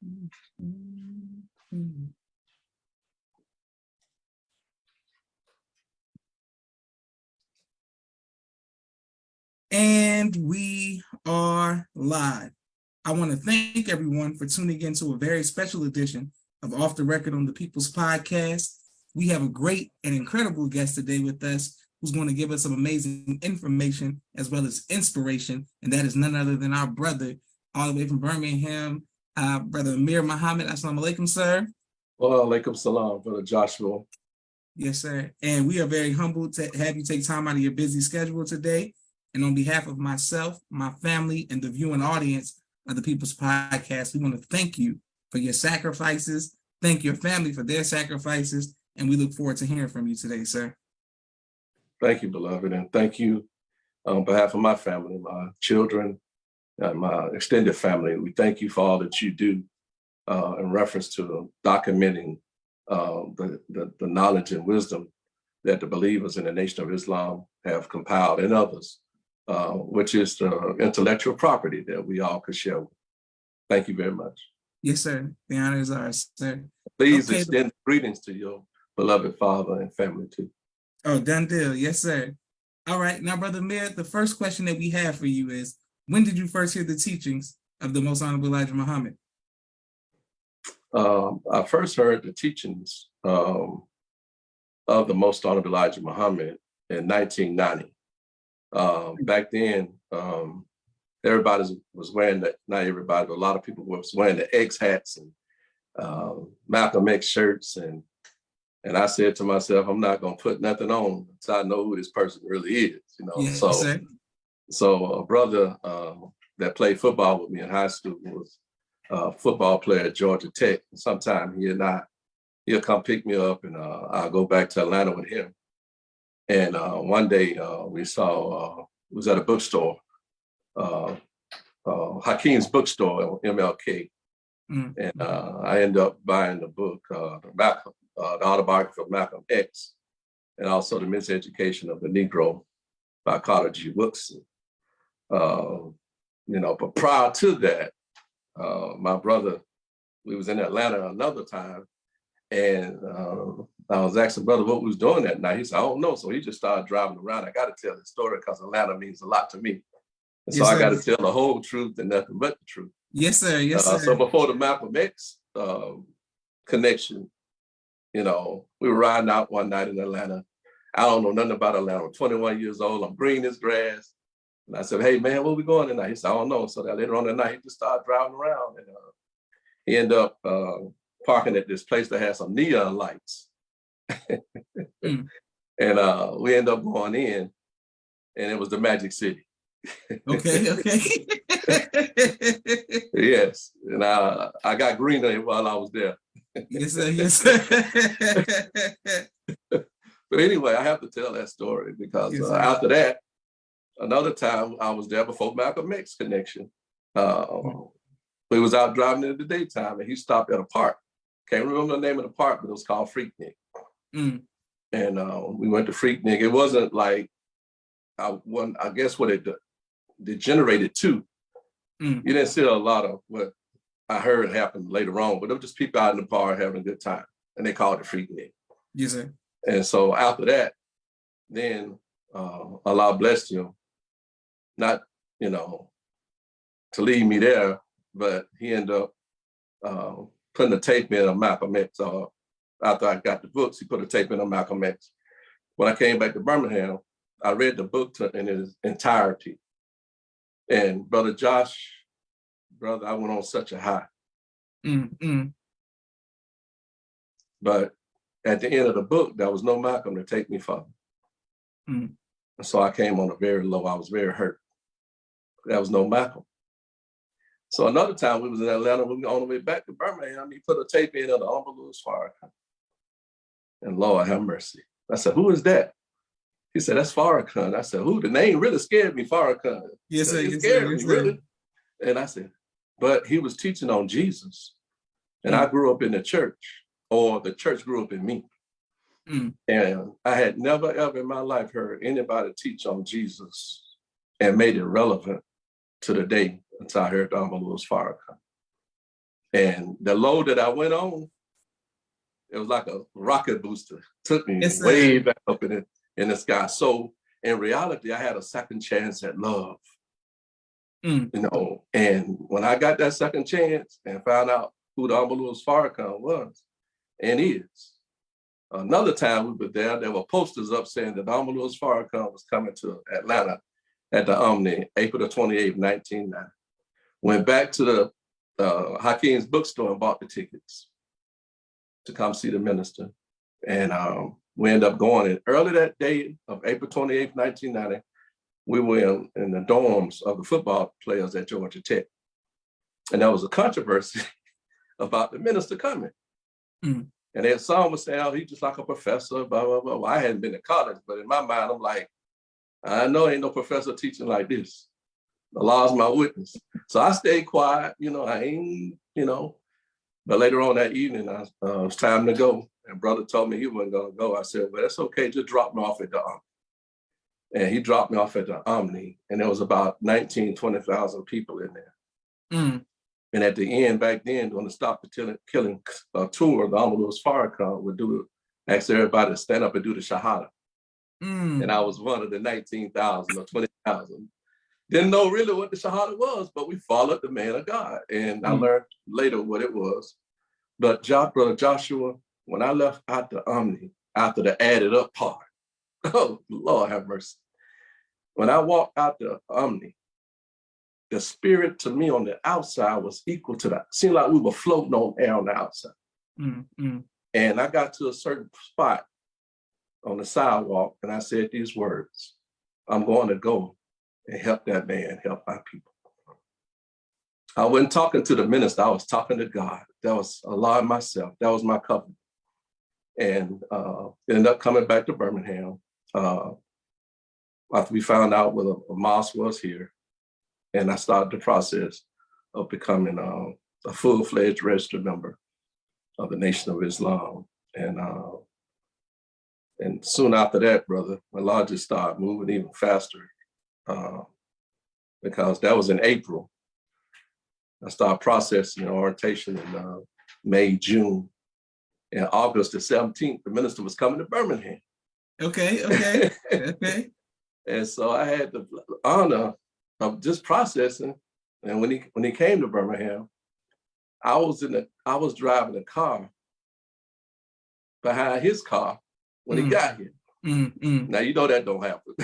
And we are live. I want to thank everyone for tuning in to a very special edition of Off the Record on the People's Podcast. We have a great and incredible guest today with us who's going to give us some amazing information as well as inspiration, and that is none other than our brother all the way from Birmingham, Brother Amir Muhammad. Assalamu alaikum, sir. Well, alaikum salam, Brother Joshua. Yes, sir. And we are very humbled to have you take time out of your busy schedule today. And on behalf of myself, my family, and the viewing audience of the People's Podcast, we want to thank you for your sacrifices. Thank your family for their sacrifices. And we look forward to hearing from you today, sir. Thank you, beloved. And thank you on behalf of my family, my children, my extended family. We thank you for all that you do in reference to documenting the knowledge and wisdom that the believers in the Nation of Islam have compiled, and others, which is the intellectual property that we all could share. Thank you very much. Yes, sir. The honor is ours, sir. Please extend greetings to your beloved father and family too. Oh, done deal. Yes, sir. All right. Now, Brother Amir, the first question that we have for you is, when did you first hear the teachings of the Most Honorable Elijah Muhammad? I first heard the teachings of the Most Honorable Elijah Muhammad in 1990. Back then, everybody was wearing not everybody, but a lot of people was wearing the X hats and Malcolm X shirts. And I said to myself, I'm not going to put nothing on until I know who this person really is, you know. Yes, sir. So a brother that played football with me in high school was a football player at Georgia Tech. Sometime he'll come pick me up, and I'll go back to Atlanta with him. And one day we saw, it was at a bookstore, Hakeem's bookstore on MLK. And I ended up buying the book, the autobiography of Malcolm X, and also The Miseducation of the Negro by Carter G. Woodson. But prior to that, my brother, we was in Atlanta another time, and I was asking brother what we was doing that night. He said, I don't know. So he just started driving around. I got to tell the story because Atlanta means a lot to me. And so I got to tell the whole truth and nothing but the truth. Yes, sir. Yes, sir. So before the Malcolm X connection, we were riding out one night in Atlanta. I don't know nothing about Atlanta. I'm 21 years old. I'm green as grass. And I said, hey, man, where we going tonight? He said, I don't know. So that later on that night, he just started driving around. And he ended up parking at this place that had some neon lights. And we ended up going in, and it was the Magic City. Okay. Yes. And I got green on it while I was there. Yes, sir. Yes, sir. But anyway, I have to tell that story because after that, another time I was there before Malcolm X connection. We was out driving in the daytime, and he stopped at a park. Can't remember the name of the park, but it was called Freaknik. And we went to Freaknik. It wasn't like, I guess what it degenerated to. You didn't see a lot of what I heard happened later on, but it was just people out in the park having a good time, and they called it Freaknik. Yes, sir. And so after that, then Allah blessed him, not, to leave me there, but he ended up putting a tape in of Malcolm X. After I got the books, he put a tape in of Malcolm X. When I came back to Birmingham, I read the book in its entirety. And Brother Josh, I went on such a high. But at the end of the book, there was no Malcolm to take me further. And so I came on a very low. I was very hurt. There was no Malcolm. So another time we was in Atlanta, we were on the way back to Birmingham, he put a tape in of the Honorable Farrakhan. And Lord have mercy. I said, who is that? He said, that's Farrakhan. I said, who? The name really scared me, Farrakhan. Yes, sir. It scared me, really. And I said, but he was teaching on Jesus. And I grew up in the church, or the church grew up in me. And I had never, ever in my life heard anybody teach on Jesus and made it relevant to the day until I heard the Honorable Farrakhan. And the load that I went on, it was like a rocket booster. Took me way back up in the sky. So in reality, I had a second chance at love. You know, and when I got that second chance and found out who the Amir Farrakhan was and is, another time we were there were posters up saying that Amir Farrakhan was coming to Atlanta at the Omni, April the 28th, 1990. Went back to the Hakeem's bookstore and bought the tickets to come see the minister. And we ended up going. And early that day of April 28th, 1990, we were in the dorms of the football players at Georgia Tech. And there was a controversy about the minister coming. And then some would say, oh, he's just like a professor, blah, blah, blah. Well, I hadn't been to college, but in my mind, I'm like, I know ain't no professor teaching like this. The law's my witness. So I stayed quiet, you know, I ain't, you know. But later on that evening, it was time to go. And brother told me he wasn't gonna go. I said, well, that's okay, just drop me off at the Omni. And he dropped me off at the Omni, and there was about 20,000 people in there. And at the end, back then, during the Stop the Killing tour, the Amir Farrakhan would ask everybody to stand up and do the Shahada. And I was one of the 19,000 or 20,000. Didn't know really what the Shahada was, but we followed the man of God. And I learned later what it was. But Brother Joshua, when I left out the Omni, after the added up part, oh, Lord have mercy. When I walked out the Omni, the spirit to me on the outside was equal to that. Seemed like we were floating on air on the outside. And I got to a certain spot on the sidewalk and I said these words, I'm going to go and help that man, help my people. I wasn't talking to the minister, I was talking to God. That was Allah and myself, that was my covenant. And ended up coming back to Birmingham after we found out where a mosque was here. And I started the process of becoming a full-fledged registered member of the Nation of Islam. And soon after that, brother, my law just started moving even faster because that was in April. I started processing orientation in May, June. And August the 17th, the minister was coming to Birmingham. Okay. And so I had the honor of just processing. And when he came to Birmingham, I was driving a car behind his car when he got here. Now you know that don't happen.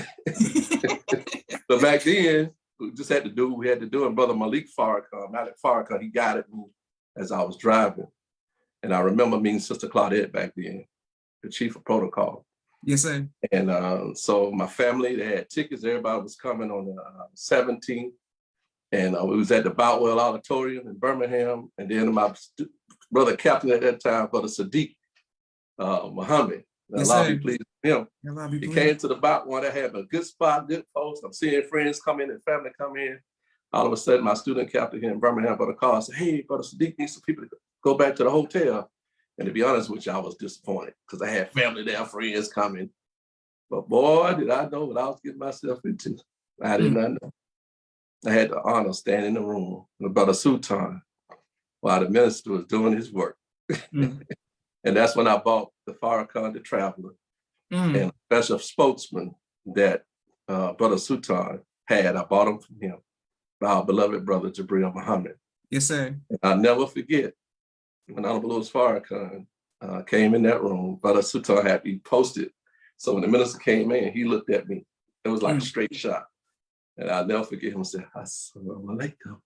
But back then, we just had to do what we had to do. And Brother Malik Farrakhan, he guided me as I was driving. And I remember meeting Sister Claudette back then, the chief of protocol. Yes, sir. And so my family, they had tickets. Everybody was coming on the 17th. And we was at the Boutwell Auditorium in Birmingham. And then my brother captain at that time, Brother Sadiq Muhammad, yes, Allah be pleased with him. He came to the Boutwell. They had a good spot, good folks. I'm seeing friends come in and family come in. All of a sudden, my student captain here in Birmingham, Brother Carl, said, hey, Brother Sadiq needs some people to go back to the hotel. And to be honest with you, I was disappointed because I had family there, friends coming. But boy, did I know what I was getting myself into. I did not know. I had the honor of standing in the room with Brother Sultan while the minister was doing his work. And that's when I bought the Farrakhan, the Traveler, and a special spokesman that Brother Sultan had. I bought him from him, our beloved brother, Jabril Muhammad. Yes, sir. And I'll never forget when Honorable Farrakhan came in that room, Brother Sultan had me posted. So when the minister came in, he looked at me. It was like a straight shot. And I'll never forget him saying, Assalamu alaikum.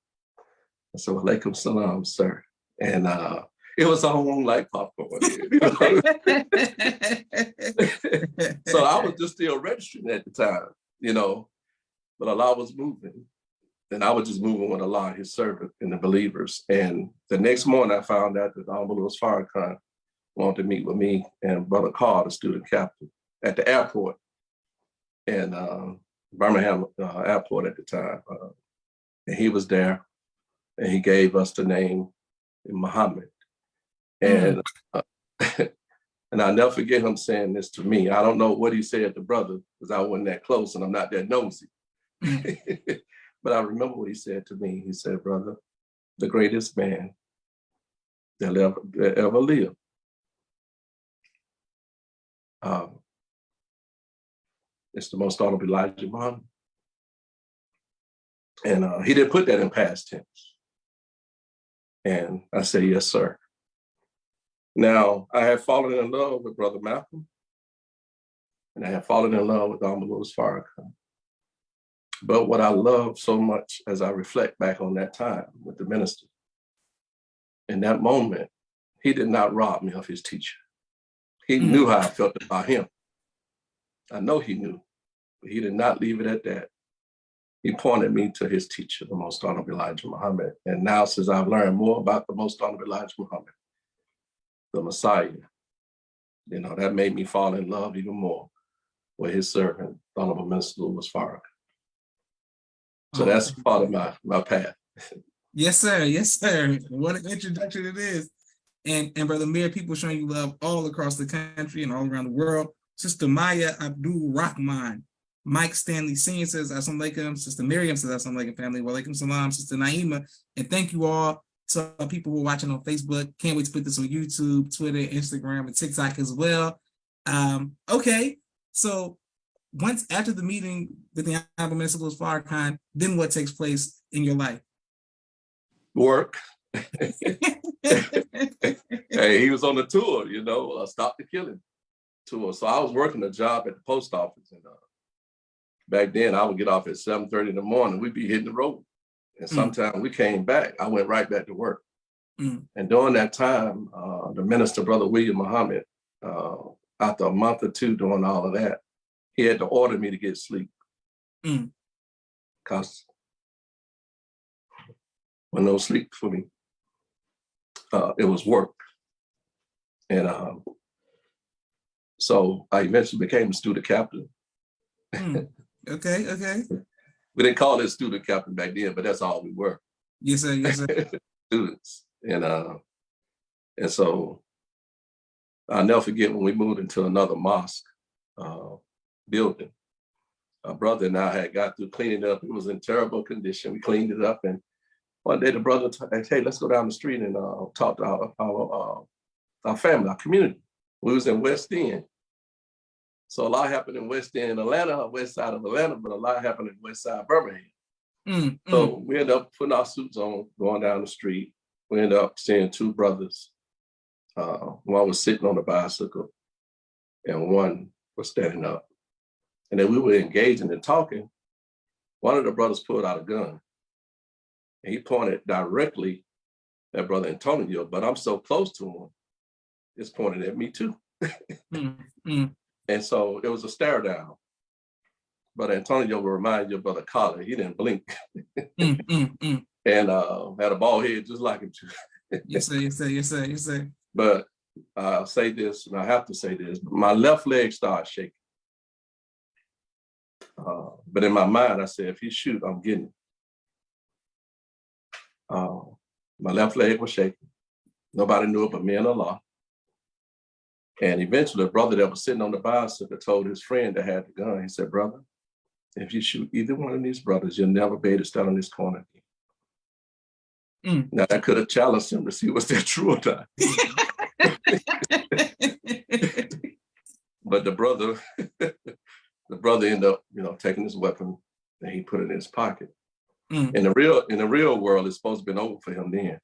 I said, alaikum salam, sir. And it was on like popcorn. So I was just still registering at the time, but Allah was moving. And I was just moving with Allah, his servant, and the believers. And the next morning, I found out that Honorable Farrakhan wanted to meet with me and Brother Carl, the student captain, at the airport. And Birmingham Airport at the time. And he was there, and he gave us the name Muhammad. And and I'll never forget him saying this to me. I don't know what he said to brother, because I wasn't that close and I'm not that nosy. But I remember what he said to me. He said, brother, the greatest man that ever lived. It's the most honorable Elijah Muhammad. And he didn't put that in past tense. And I say, yes, sir. Now, I have fallen in love with Brother Malcolm, and I have fallen in love with Amir Farrakhan. But what I love so much as I reflect back on that time with the minister, in that moment, he did not rob me of his teacher. He knew how I felt about him. I know he knew, but he did not leave it at that. He pointed me to his teacher, the Most Honorable Elijah Muhammad. And now, since I've learned more about the Most Honorable Elijah Muhammad, the Messiah, that made me fall in love even more with his servant, the Honorable Minister Louis Farrakhan. So that's part of my path. Yes, sir. Yes, sir. What an introduction it is. And Brother Amir, people showing you love all across the country and all around the world. Sister Maya Abdul Rahman, Mike Stanley Senior says, Assalamu alaikum. Sister Miriam says, Assalamu alaikum, family. Wa alaikum salam. Sister Naima. And thank you all to people who are watching on Facebook. Can't wait to put this on YouTube, Twitter, Instagram, and TikTok as well. Okay. So after the meeting with the Honorable Minister Louis Farrakhan, then what takes place in your life? Work. Hey, he was on the tour, Stop the Killing tour. So I was working a job at the post office. And back then, I would get off at 7:30 in the morning. We'd be hitting the road. And sometimes we came back. I went right back to work. And during that time, the minister, Brother William Muhammad, after a month or two doing all of that, he had to order me to get sleep. Because when no sleep for me, it was work. And so I eventually became a student captain. Okay. We didn't call it student captain back then, but that's all we were. Yes, sir. Yes, sir. Students. And so I'll never forget when we moved into another mosque building. A brother and I had got through cleaning it up. It was in terrible condition. We cleaned it up, and one day the brother said, hey, let's go down the street and talk to our family, our community. We was in West End. So a lot happened in West End, Atlanta, west side of Atlanta, but a lot happened in West Side Birmingham. So we ended up putting our suits on, going down the street. We ended up seeing two brothers. One was sitting on a bicycle and one was standing up. And then we were engaging and talking. One of the brothers pulled out a gun and he pointed directly at Brother Antonio, but I'm so close to him, it's pointing at me too. And so it was a stare down. But Antonio will remind you of Brother Collar. He didn't blink. And had a bald head just like him too. Yes, sir. But I'll say this, and I have to say this, my left leg started shaking. But in my mind, I said, if he shoot, I'm getting it. My left leg was shaking. Nobody knew it but me and Allah. And eventually, a brother that was sitting on the bicycle told his friend that had the gun, he said, brother, if you shoot either one of these brothers, you'll never be able to stand on this corner again. Now, I could have challenged him to see was that true or not. But the brother ended up, taking his weapon and he put it in his pocket. In the real world, it's supposed to have been over for him then.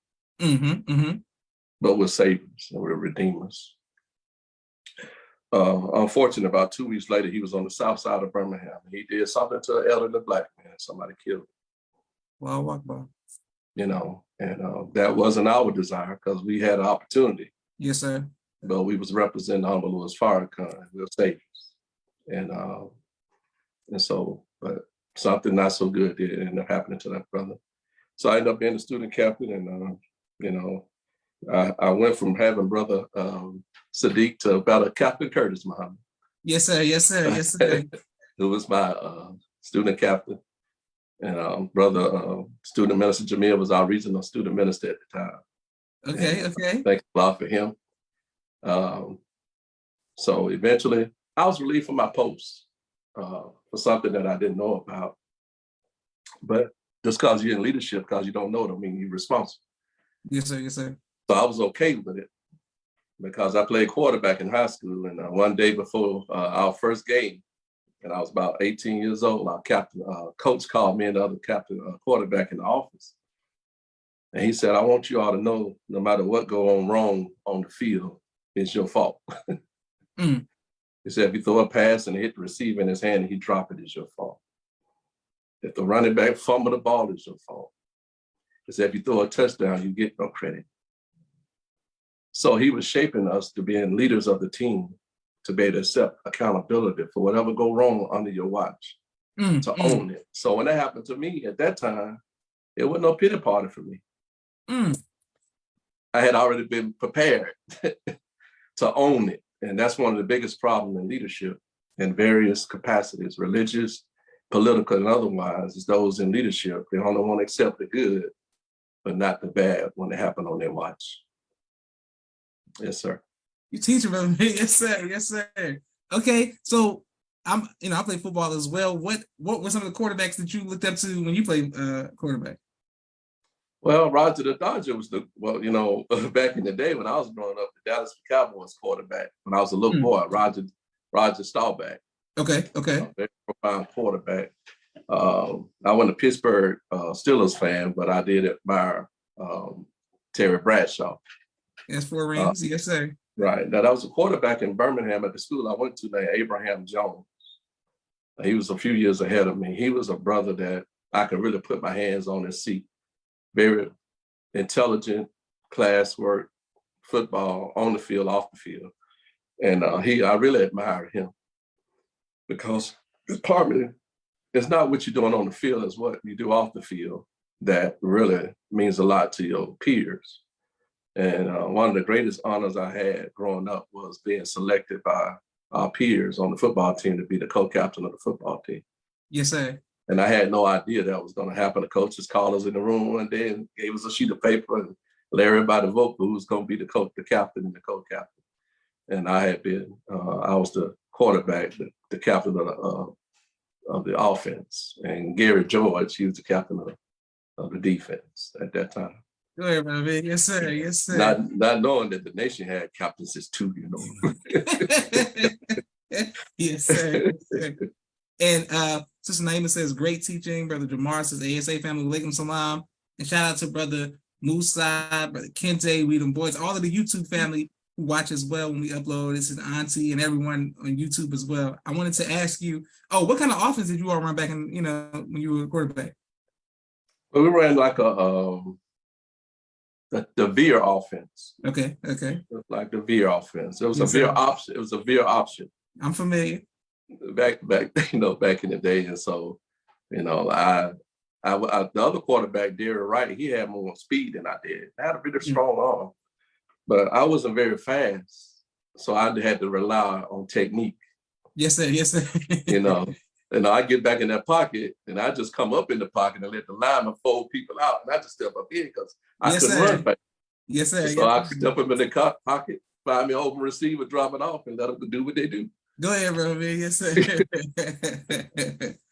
But we're saviors and we're redeemers. Unfortunately, about 2 weeks later, he was on the south side of Birmingham. He did something to an elderly Black man. Somebody killed him. Wow, Akbar. And that wasn't our desire because we had an opportunity. Yes, sir. But we was representing Honorable Louis Farrakhan. We were saviors. And so, but something not so good did end up happening to that brother. So I ended up being a student captain, and I went from having Brother Sadiq to about a Captain Curtis Muhammad. Yes, sir. Who was my student captain. And Brother Student Minister Jamil was our regional student minister at the time. Okay. Thanks a lot for him. So eventually, I was relieved from my post for something that I didn't know about. But just because you're in leadership, because you don't know, don't mean you're responsible. Yes, sir. So I was okay with it because I played quarterback in high school. And one day before our first game, and I was about 18 years old, our coach called me and the other quarterback in the office. And he said, I want you all to know, no matter what go on wrong on the field, it's your fault. Mm. He said, if you throw a pass and hit the receiver in his hand and he drop it, it's your fault. If the running back fumble the ball, it's your fault. He said, if you throw a touchdown, you get no credit. So he was shaping us to being leaders of the team, to be able to accept accountability for whatever go wrong under your watch, to own it. So when that happened to me at that time, it wasn't no pity party for me. I had already been prepared to own it. And that's one of the biggest problems in leadership in various capacities, religious, political, and otherwise, is those in leadership. They only want to accept the good, but not the bad when it happened on their watch. Yes, sir. You teach about me. Yes, sir. Yes, sir. Okay. So I play football as well. What were some of the quarterbacks that you looked up to when you played quarterback? Well, Roger the Dodger was back in the day when I was growing up, the Dallas Cowboys quarterback. When I was a little boy, Roger Staubach. Okay. Very profound quarterback. I wasn't a Pittsburgh Steelers fan, but I did admire Terry Bradshaw. Yes, 4 rings. Yes, sir. Right. Now, that was a quarterback in Birmingham at the school I went to named Abraham Jones. He was a few years ahead of me. He was a brother that I could really put my hands on his seat. Very intelligent, classwork, football, on the field, off the field. And I really admired him because partly it's not what you're doing on the field, it's what you do off the field that really means a lot to your peers. And one of the greatest honors I had growing up was being selected by our peers on the football team to be the co-captain of the football team. Yes, sir. And I had no idea that was going to happen. The coaches called us in the room one day and gave us a sheet of paper and let everybody vote for who's going to be the captain and the co-captain. And I was the quarterback, the captain of the offense. And Gary George, he was the captain of the defense at that time. Go ahead, man. Yes, sir. Yes, sir. Not knowing that the nation had captains too, Yes, sir. Yes, sir. And Sister Naima says, great teaching. Brother Jamar says, ASA family, walaikum salam. And shout out to Brother Musa, Brother Kente, we them boys, all of the YouTube family who watch as well when we upload. This is Auntie and everyone on YouTube as well. I wanted to ask you, what kind of offense did you all run back in, when you were a quarterback? Well, we ran like the veer offense. Okay. Like the veer offense. It was a veer option. It was a veer option. I'm familiar. Back in the day. And so, the other quarterback, Derek Wright, he had more speed than I did. I had a really strong arm, but I wasn't very fast. So I had to rely on technique. Yes, sir. Yes, sir. And I get back in that pocket and I just come up in the pocket and let the lineman fold people out. And I just step up in because I couldn't run fast. Yes, sir. So I step up in the pocket, find me an open receiver, drop it off, and let them do what they do. Go ahead, bro. Yes, sir.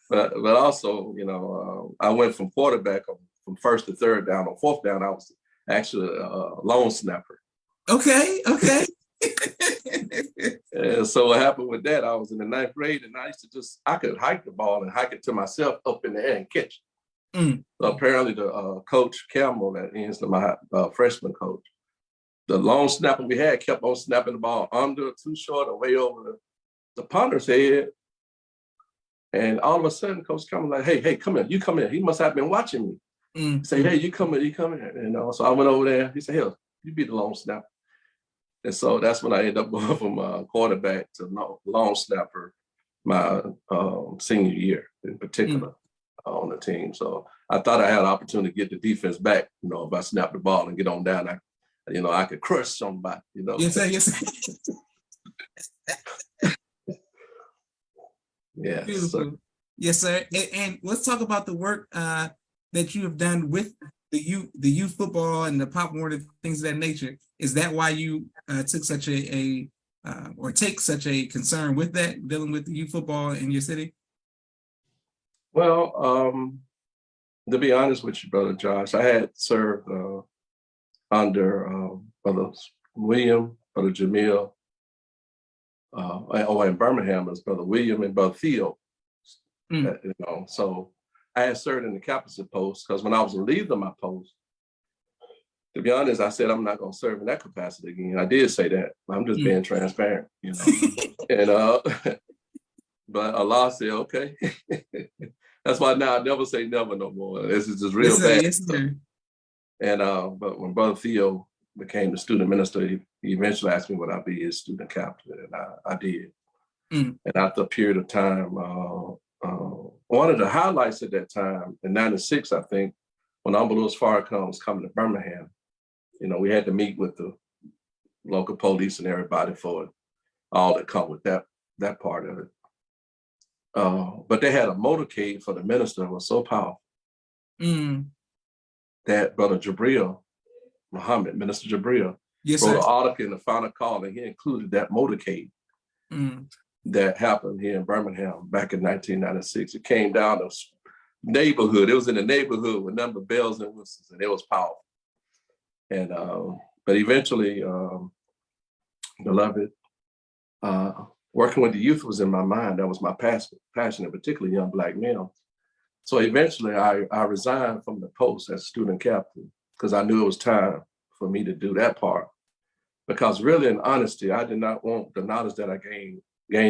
but also, I went from quarterback from first to third down. On fourth down, I was actually a lone snapper. Okay. And so what happened with that, I was in the 9th grade and I could hike the ball and hike it to myself up in the air and catch it. So apparently the coach Campbell, that is my freshman coach, the long snapper we had kept on snapping the ball under, too short, or way over the punter's head. And all of a sudden, Coach Campbell like, hey, come here, you come here. He must have been watching me. He said, hey, you come here. So I went over there. He said, hell, you be the long snapper. And so that's when I ended up going from quarterback to long snapper my senior year in particular on the team. So I thought I had an opportunity to get the defense back. If I snapped the ball and get on down, I could crush somebody. Yes, sir. Yes, sir. Yeah. Beautiful. Yes, sir. And let's talk about the work that you have done with the youth football and the Pop Warner, things of that nature. Is that why you took such take such a concern with that, dealing with the youth football in your city? Well, to be honest with you, Brother Josh, I had served under Brother William, Brother Jamil, or in Birmingham, it's Brother William and Brother Theo. So I had served in the captaincy post because when I was leaving my post, to be honest, I said I'm not going to serve in that capacity again. I did say that. I'm just being transparent, And but Allah said, okay. That's why now I never say never no more. This is just real bad. Yes, sir. And but when Brother Theo became the student minister, he eventually asked me would I be his student captain, and I did. And after a period of time, one of the highlights at that time in '96, I think, when Amir Farrakhan was coming to Birmingham, we had to meet with the local police and everybody for all that come with that part of it. But they had a motorcade for the minister that was so powerful that Brother Jabril Muhammad, Minister Jabril, wrote an article in the Final Call, and he included that motorcade that happened here in Birmingham back in 1996. It came down to neighborhood. It was in the neighborhood with number of bells and whistles, and it was powerful. And but eventually, beloved, working with the youth was in my mind. That was my passion, particularly young Black males. So eventually, I resigned from the post as student captain because I knew it was time for me to do that part. Because really, in honesty, I did not want the knowledge that I gained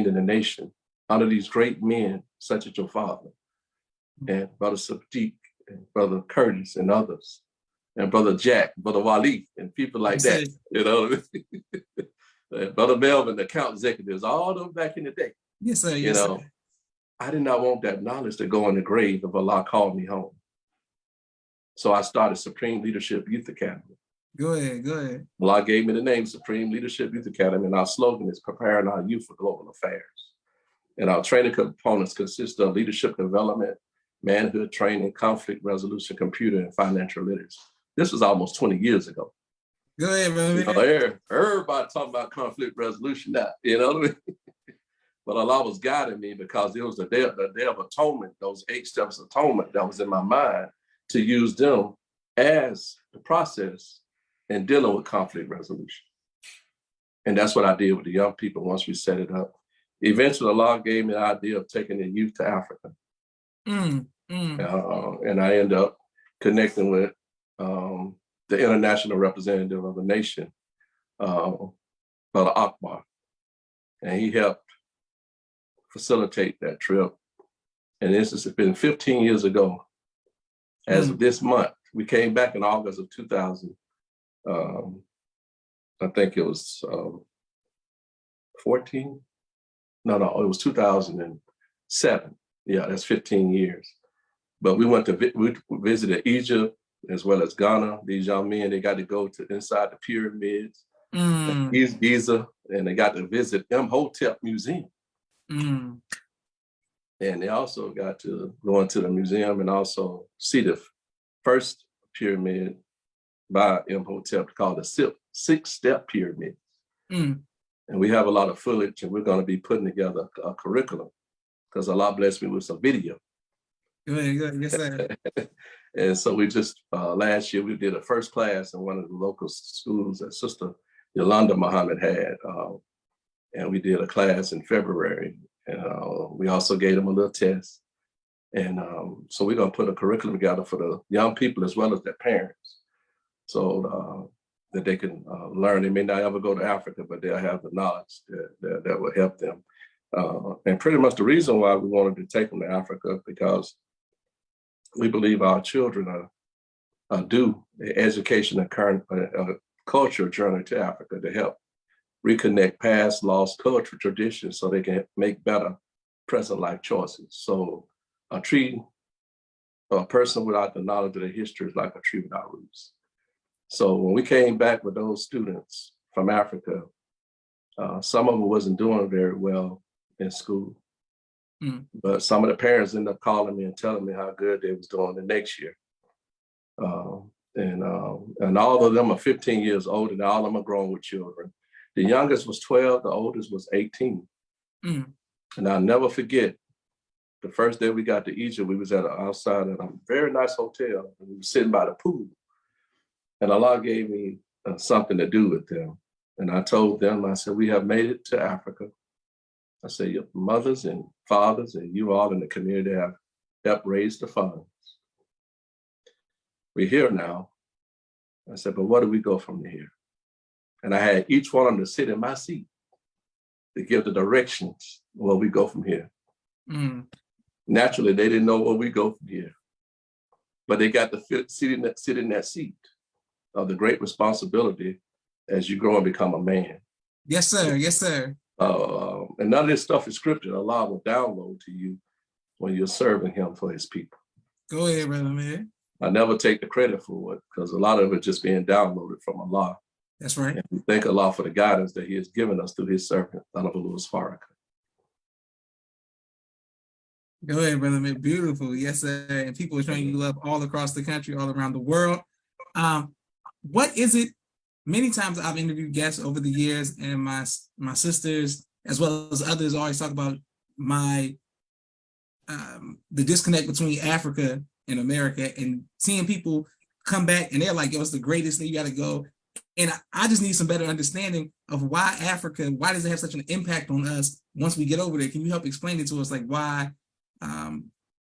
in the nation under these great men, such as your father, and Brother Sadiq, and Brother Curtis, and others, and Brother Jack, Brother Wali, and people like that, Brother Melvin, the account executives, all them back in the day. Yes, sir. Yes, sir. I did not want that knowledge to go in the grave if Allah called me home. So I started Supreme Leadership Youth Academy. Go ahead. Allah gave me the name Supreme Leadership Youth Academy, and our slogan is preparing our youth for global affairs. And our training components consist of leadership development, manhood training, conflict resolution, computer, and financial literacy. This was almost 20 years ago. Go ahead, brother. Everybody talking about conflict resolution now, But Allah was guiding me because it was the day of atonement, those 8 steps of atonement that was in my mind, to use them as the process in dealing with conflict resolution. And that's what I did with the young people once we set it up. Eventually, Allah gave me the idea of taking the youth to Africa. And I ended up connecting with the international representative of the nation, Brother Akbar. And he helped facilitate that trip. And this has been 15 years ago. As of this month, we came back in August of 2000. I think it was 14. No, it was 2007. Yeah, that's 15 years. But we went to we visited Egypt as well as Ghana. These young men, they got to go to inside the pyramids, Giza, and they got to visit Imhotep Museum. And they also got to go into the museum and also see the first pyramid by Imhotep called the 6-step pyramid. And we have a lot of footage, and we're going to be putting together a curriculum because Allah blessed me with some video. Good. Yes, sir. And so we just, last year, we did a first class in one of the local schools that Sister Yolanda Muhammad had. And we did a class in February. And we also gave them a little test. And so we're going to put a curriculum together for the young people as well as their parents, so that they can learn. They may not ever go to Africa, but they'll have the knowledge that will help them. And pretty much the reason why we wanted to take them to Africa, because we believe our children are due the education and current culture journey to Africa to help reconnect past lost cultural traditions so they can make better present life choices. So a person without the knowledge of their history is like a tree without roots. So when we came back with those students from Africa, some of them wasn't doing very well in school, but some of the parents ended up calling me and telling me how good they was doing the next year. And all of them are 15 years old, and all of them are grown with children. The youngest was 12, the oldest was 18. And I'll never forget, the first day we got to Egypt, we was outside at a very nice hotel, and we were sitting by the pool. And Allah gave me something to do with them. And I told them, I said, we have made it to Africa. I said, your mothers and fathers and you all in the community have helped raise the funds. We're here now. I said, but where do we go from here? And I had each one of them to sit in my seat to give the directions where we go from here. Mm. Naturally, they didn't know where we go from here, but they got to sit in that seat of the great responsibility as you grow and become a man. Yes, sir. Yes, sir. And none of this stuff is scripted. Allah will download to you when you're serving him for his people. Go ahead, brother man. I never take the credit for it because a lot of it just being downloaded from Allah. That's right. And we thank Allah for the guidance that he has given us through his servant, Amir Farrakhan. Go ahead, brother man. Beautiful. Yes, sir. And people are showing you love all across the country, all around the world. What is it? Many times I've interviewed guests over the years, and my sisters, as well as others, always talk about the disconnect between Africa and America, and seeing people come back and they're like, yo, it's the greatest thing, you got to go. And I just need some better understanding of why Africa, why does it have such an impact on us once we get over there? Can you help explain it to us? Like, why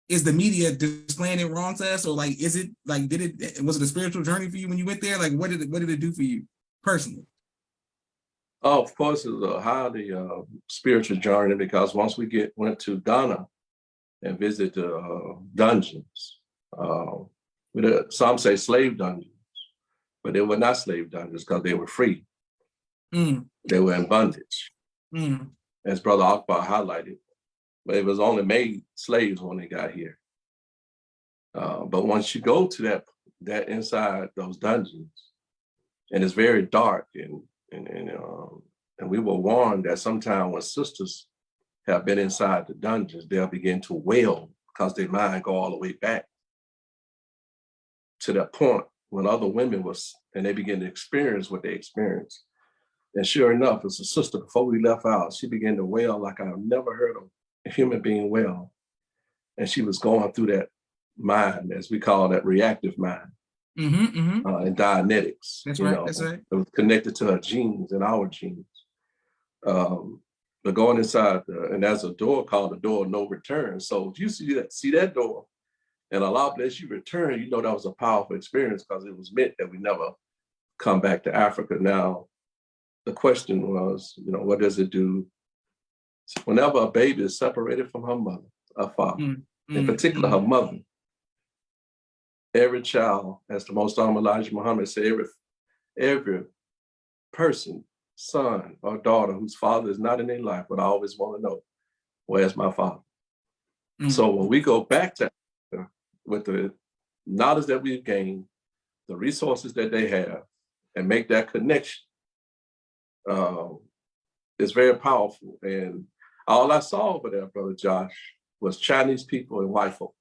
is the media displaying it wrong to us? Or like, is it like, was it a spiritual journey for you when you went there? Like, what did it do for you personally? Oh, of course, it was a highly spiritual journey, because once we went to Ghana and visited dungeons, some say slave dungeons, but they were not slave dungeons because they were free. Mm. They were in bondage, as Brother Akbar highlighted. But it was only made slaves when they got here. But once you go to that inside those dungeons, and it's very dark, and we were warned that sometimes when sisters have been inside the dungeons, they'll begin to wail because their mind go all the way back to that point when other women and they begin to experience what they experienced. And sure enough, as a sister, before we left out, she began to wail like I've never heard of a human being wail. And she was going through that mind, as we call that reactive mind, and Dianetics. That's right. That's right. It was connected to her genes and our genes. But going inside, and there's a door called the door of no return. So if you see that door, and Allah bless you return, you know that was a powerful experience, because it was meant that we never come back to Africa. Now, the question was, what does it do? Whenever a baby is separated from her mother, her father, in particular her mother, every child, as the Most Honorable Elijah Muhammad said, every person, son or daughter whose father is not in their life would always want to know, where's my father? So when we go back to Africa with the knowledge that we've gained, the resources that they have, and make that connection, it's very powerful. And all I saw over there, Brother Josh, was Chinese people and white folk.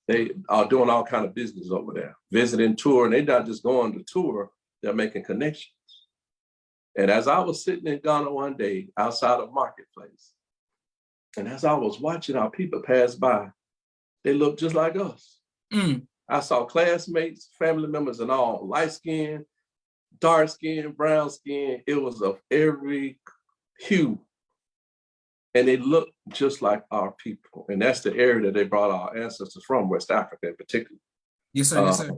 They are doing all kind of business over there, visiting, tour, and they're not just going to tour, they're making connections. And as I was sitting in Ghana one day outside of Marketplace, and as I was watching our people pass by, they looked just like us. I saw classmates, family members, and all, light skin, dark skin, brown skin. It was of every hue. And they looked just like our people. And that's the area that they brought our ancestors from, West Africa in particular. Yes, sir. Yes, sir.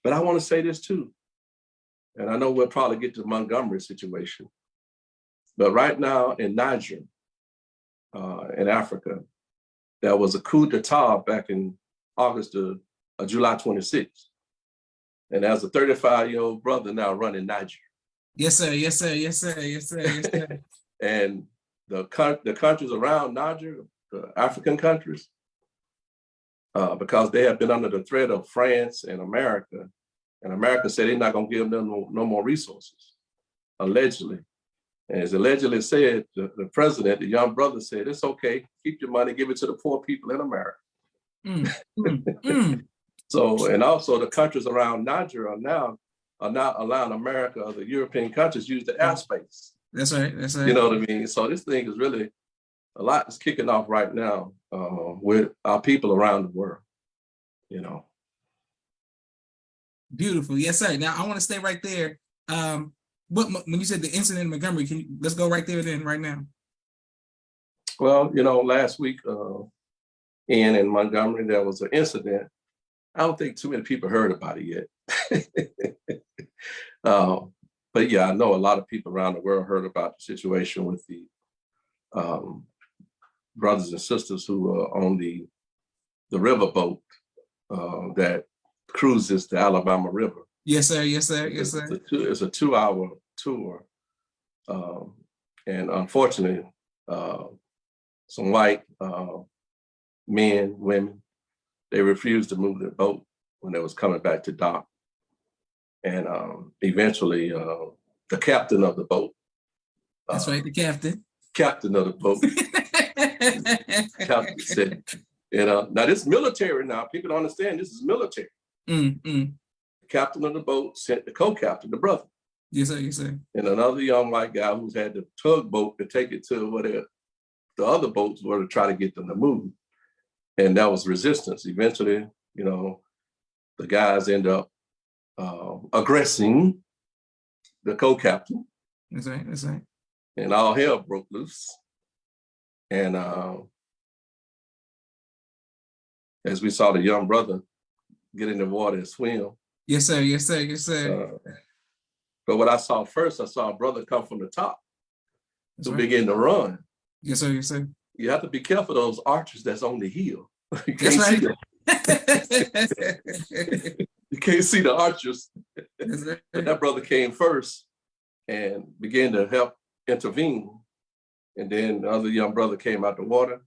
But I want to say this too. And I know we'll probably get to the Montgomery situation. But right now in Niger, in Africa, there was a coup d'etat back in July 26th. And there's a 35-year-old brother now running Niger. Yes, sir. Yes, sir. Yes, sir. Yes, sir. Yes, sir. And the countries around Niger, the African countries, because they have been under the threat of France and America said they're not going to give them no more resources, allegedly. And as allegedly said, the president, the young brother said, it's okay, keep your money, give it to the poor people in America. So, and also the countries around Niger are not allowing America or the European countries use the airspace. That's right. That's right. You know what I mean? So this thing is really, a lot is kicking off right now with our people around the world, Beautiful. Yes, sir. Now I want to stay right there. When you said the incident in Montgomery, let's go right there then, right now. Well, last week in Montgomery, there was an incident. I don't think too many people heard about it yet. But yeah, I know a lot of people around the world heard about the situation with the brothers and sisters who were on the riverboat that cruises the Alabama River. Yes, sir. Yes, sir. Yes, sir. It's a 2-hour tour. And unfortunately, some white men, women, they refused to move their boat when they was coming back to dock. And eventually, the captain of the boat. That's right, the captain. Captain of the boat. Captain said, now this is military now. People don't understand this is military. The captain of the boat sent the co-captain, the brother. Yes, sir. Yes, sir. And another young white guy who's had the tugboat to take it to where the other boats were to try to get them to move. And that was resistance. Eventually, the guys end up aggressing the co-captain. That's right. That's right. And all hell broke loose. And as we saw the young brother get in the water and swim. Yes, sir. Yes, sir. Yes, sir. But what I saw first, I saw a brother come from the top who began to run. Yes, sir. Yes, sir. You have to be careful of those archers that's on the hill. You That's can't right. see them. You can't see the archers. Right. But that brother came first and began to help intervene. And then the other young brother came out the water.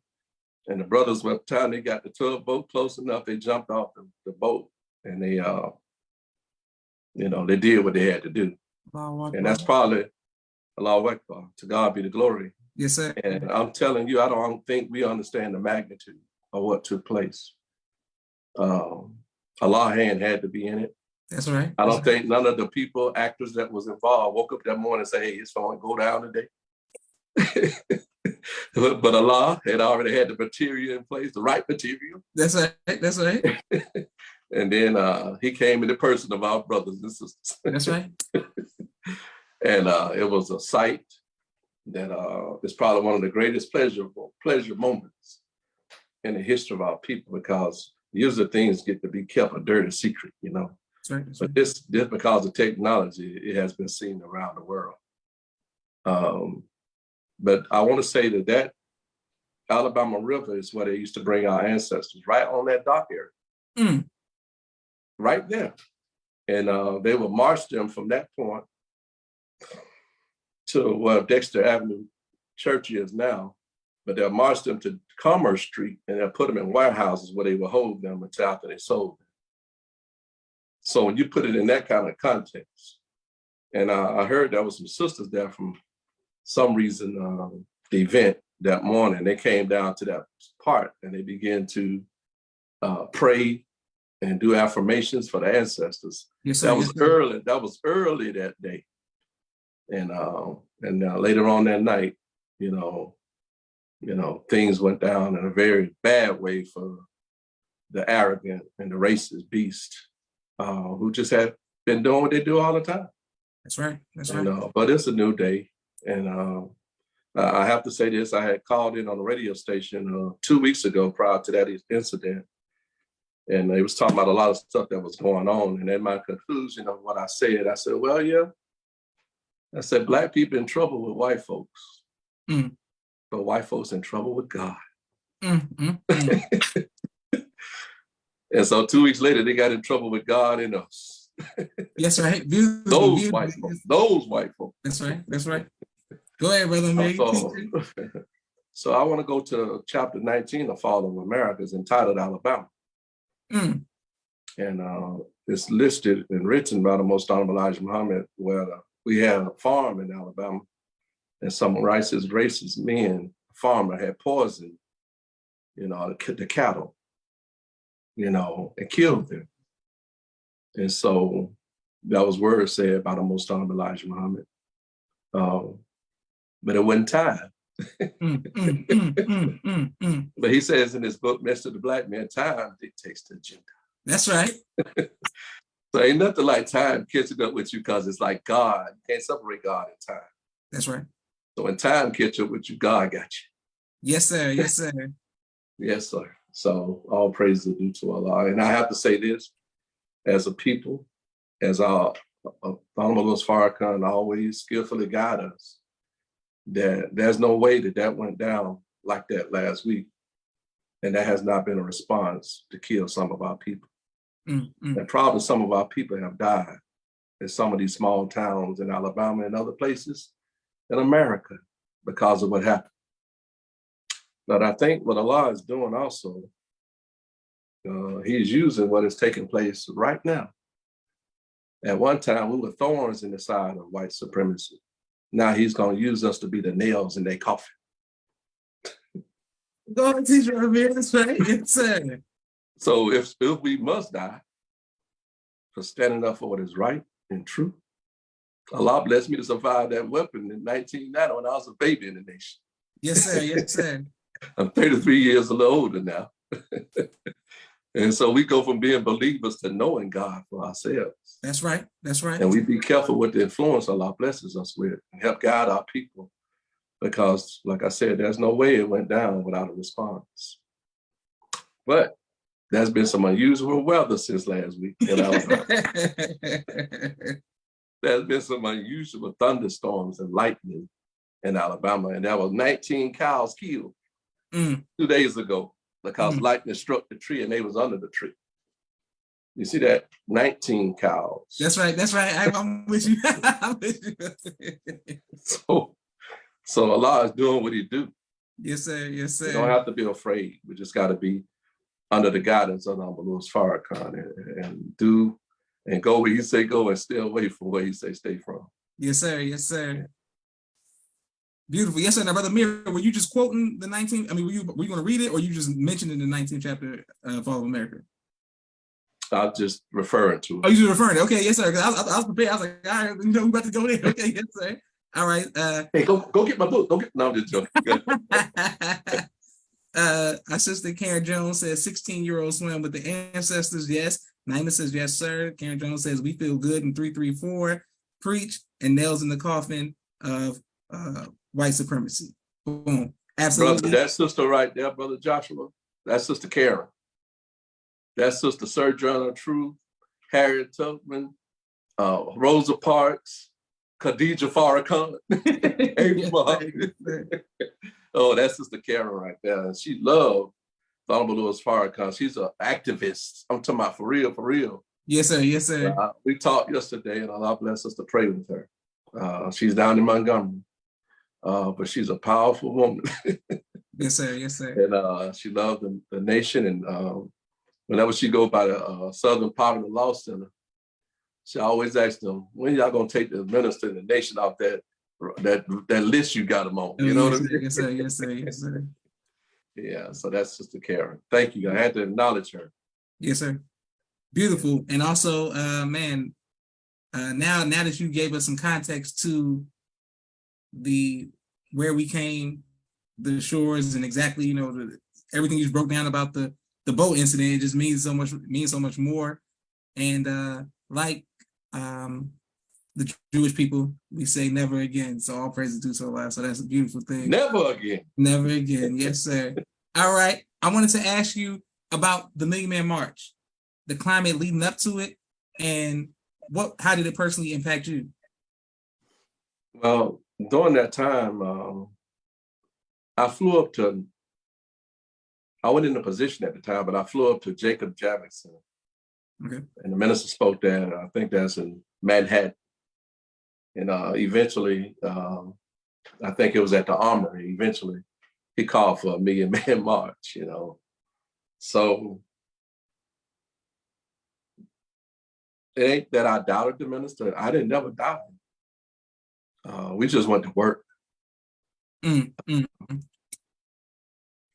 And the brothers, by the time they got the tugboat close enough, they jumped off the boat and they, they did what they had to do. And that's probably Allahu Akbar. To God be the glory. Yes, sir. And I'm telling you, I don't think we understand the magnitude of what took place. Allah's hand had to be in it. That's right. I don't think none of the people, actors that was involved woke up that morning and say, hey, it's going to go down today. But Allah had already had the material in place, the right material. That's right. That's right. And then he came in the person of our brothers and sisters. That's right. And it was a sight that is probably one of the greatest pleasure moments in the history of our people, because usually things get to be kept a dirty secret, That's right. But this because of technology, it has been seen around the world. But I want to say that Alabama River is where they used to bring our ancestors, right on that dock area. Right there. And they would march them from that point to where Dexter Avenue Church is now, but they'll march them to Commerce Street and they'll put them in warehouses where they will hold them until after they sold them. So when you put it in that kind of context, and I heard there was some sisters there from some reason, the event that morning, they came down to that part and they began to pray and do affirmations for the ancestors. Yes, sir. That was early. That was early that day. And later on that night, things went down in a very bad way for the arrogant and the racist beast who just had been doing what they do all the time. That's right. That's right. But it's a new day. And I have to say this, I had called in on the radio station 2 weeks ago prior to that incident. And they was talking about a lot of stuff that was going on. And in my conclusion of what I said, well, yeah. I said, Black people in trouble with white folks, but white folks in trouble with God. And so 2 weeks later, they got in trouble with God and us. Yes, right. Those white folks. That's right. That's right. Go ahead, Brother Amir. So I want to go to chapter 19 of Fall of America. It's entitled Alabama. And it's listed and written by the Most Honorable Elijah Muhammad, where we had a farm in Alabama, and some racist men, a farmer, had poisoned, the cattle, and killed them. And so that was word said by the Most Honorable Elijah Muhammad. But it wasn't time. But he says in his book, Mr. the Black Man, time dictates the agenda. That's right. So ain't nothing like time catching up with you because it's like God. You can't separate God and time. That's right. So when time catch up with you, God got you. Yes, sir. Yes, sir. Yes, sir. So all praise is due to Allah. And I have to say this, as a people, as our Honorable Farrakhan always skillfully guide us, that there's no way that went down like that last week. And that has not been a response to kill some of our people. And probably some of our people have died in some of these small towns in Alabama and other places in America because of what happened. But I think what Allah is doing also, he's using what is taking place right now. At one time, we were thorns in the side of white supremacy. Now he's going to use us to be the nails in their coffin. Go ahead, teacher Amir. That's right. Yes, sir. So if we must die for standing up for what is right and true, Allah blessed me to survive that weapon in 1990 when I was a baby in the nation. Yes, sir. Yes, sir. I'm 33 years a little older now. And so we go from being believers to knowing God for ourselves. That's right. That's right. And we be careful with the influence Allah blesses us with and help guide our people. Because, like I said, there's no way it went down without a response. But there's been some unusual weather since last week in Alabama. There's been some unusual thunderstorms and lightning in Alabama. And there was 19 cows killed 2 days ago because lightning struck the tree and they was under the tree. You see that? 19 cows. That's right. That's right. I'm with you. I'm with you. So Allah is doing what he do. Yes, sir. Yes, sir. We don't have to be afraid. We just got to be under the guidance of Amir Farrakhan and do and go where he say go and stay away from where he say stay from. Yes, sir. Yes, sir. Beautiful. Yes, sir. Now, Brother Amir, were you just quoting the 19th? I mean, were you going to read it or you just mentioned in the 19th chapter of Fall of America? I'm just referring to it. Oh, you just referring to it. Okay, yes, sir. I was prepared. I was like, all right, we're about to go there. Okay, yes, sir. All right. Hey, go get my book. No, I'm just joking. Our sister Karen Jones says 16-year-old swim with the ancestors. Yes. Naima says, yes, sir. Karen Jones says, we feel good in 334. Preach and nails in the coffin of white supremacy. Boom. Absolutely. Brother, that sister right there, Brother Joshua, that's Sister Karen. That's Sister Sojourner Truth, Harriet Tubman, Rosa Parks, Khadija Farrakhan. Oh, that's Sister Karen right there. And she loved the Honorable Farrakhan. She's an activist. I'm talking about for real, for real. Yes, sir. Yes, sir. We talked yesterday, and Allah bless us to pray with her. She's down in Montgomery, but she's a powerful woman. Yes, sir. Yes, sir. And she loved the nation. And whenever she go by the Southern Poverty Law Center, she always asks them, when y'all gonna take the minister and the nation off that list you got them on? You know what I mean? Yes, sir. Yes, sir. Yes, sir. Yeah, so that's Sister Karen. Thank you. I had to acknowledge her. Yes, sir. Beautiful. And also, man, now that you gave us some context to where we came, the shores, and exactly, everything you broke down about the boat incident, it just means so much more. And like the Jewish people, we say never again. So all praises due to Allah. So that's a beautiful thing. Never again. Never again. Yes, sir. All right. I wanted to ask you about the Million Man March, the climate leading up to it, and how did it personally impact you? Well, during that time, I flew up to, I wasn't in a position at the time, but I flew up to Jacob Javison. Okay. And the minister spoke there. I think that's in Manhattan. And eventually, I think it was at the Armory. Eventually, he called for a Million Man March, So it ain't that I doubted the minister. I didn't never doubt him. We just went to work. And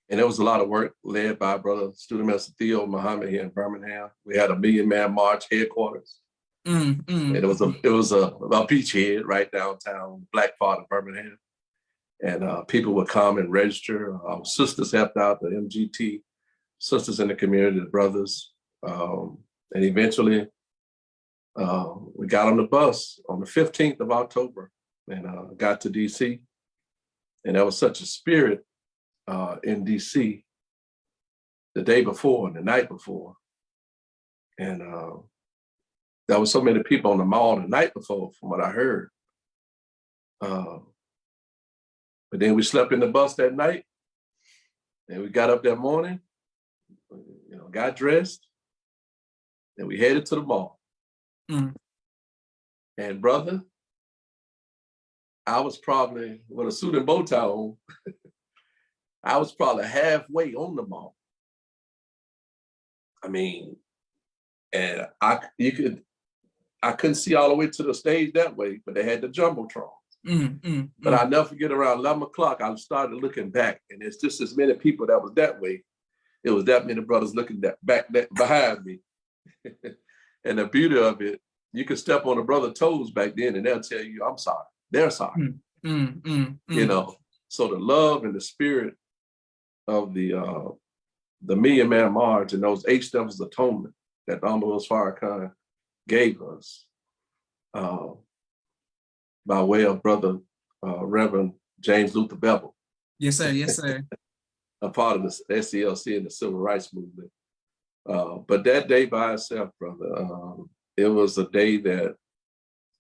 there was a lot of work led by Brother Student Minister Theo Muhammad here in Birmingham. We had a Million Man March headquarters. And it was a beachhead right downtown, Black part of Birmingham. And people would come and register. Our sisters helped out, the MGT sisters in the community, the brothers. And eventually We got on the bus on the 15th of October and got to DC. And there was such a spirit in DC the day before and the night before. And there was so many people on the mall the night before, from what I heard. But then we slept in the bus that night, and we got up that morning, got dressed, and we headed to the mall. Mm. And brother, I was probably with a suit and bow tie on. I was probably halfway on the mall. I mean, and I couldn't see all the way to the stage that way, but they had the jumbotron. But I'll never forget, around 11 o'clock, I started looking back, and it's just as many people that was that way. It was that many brothers looking back behind me. And the beauty of it, you could step on a brother's toes back then, and they'll tell you, I'm sorry. They're sorry. So the love and the spirit of the Million Man March and those 8 steps of atonement that Amir Farrakhan gave us, by way of brother Reverend James Luther Bevel. Yes, sir. Yes, sir. A part of the SCLC and the Civil Rights Movement. But that day by itself, brother, it was a day that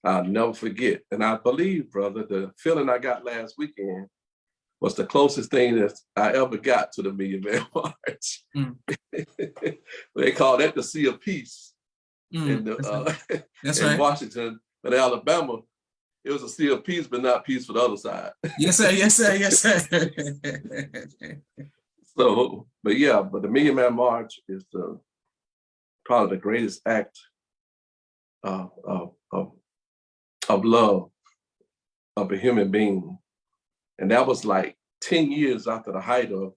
I'll never forget. And I believe, brother, the feeling I got last weekend was the closest thing that I ever got to the Million Man March. They call that the Sea of Peace. In Washington, but Alabama, it was a sea of peace, but not peace for the other side. Yes, sir. Yes, sir. Yes, sir. So, but the Million Man March is probably the greatest act of love of a human being. And that was like 10 years after the height of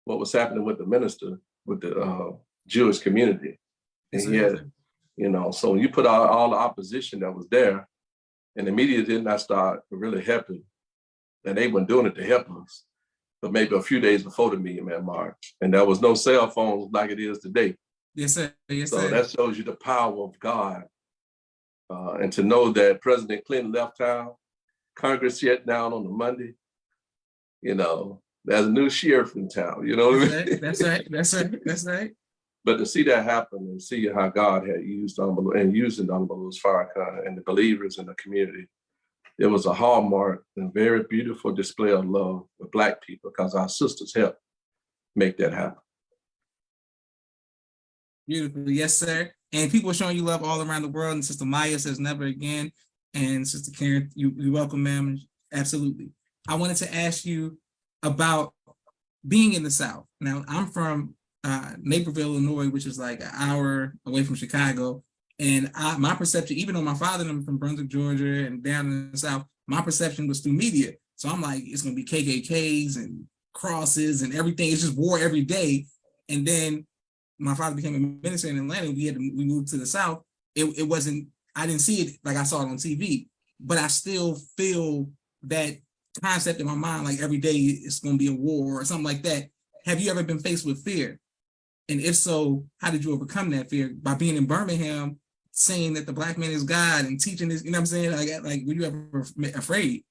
what was happening with the minister, with the Jewish community. And he had, so when you put out all the opposition that was there, and the media did not start really helping, and they weren't doing it to help us, but maybe a few days before the Million Man March. And there was no cell phones like it is today. Yes, sir. Yes, so sir. That shows you the power of God. And to know that President Clinton left town, Congress shut down on the Monday, there's a new sheriff in town, you know what I mean? That's right. That's right. That's right. But to see that happen and see how God had used using Amir Farrakhan and the believers in the community, it was a hallmark and very beautiful display of love with Black people, because our sisters helped make that happen. Beautiful. Yes, sir. And people are showing you love all around the world. And Sister Maya says never again. And Sister Karen, you welcome, ma'am. Absolutely. I wanted to ask you about being in the South. Now, I'm from Naperville, Illinois, which is like an hour away from Chicago. And my perception, even though my father and I'm from Brunswick, Georgia, and down in the South, my perception was through media. So I'm like, it's going to be KKKs and crosses and everything. It's just war every day. And then my father became a minister in Atlanta. We moved to the South. It wasn't, I didn't see it like I saw it on TV, but I still feel that concept in my mind, like every day it's going to be a war or something like that. Have you ever been faced with fear? And if so, how did you overcome that fear? By being in Birmingham, saying that the Black man is God and teaching this, you know what I'm saying? Like were you ever afraid?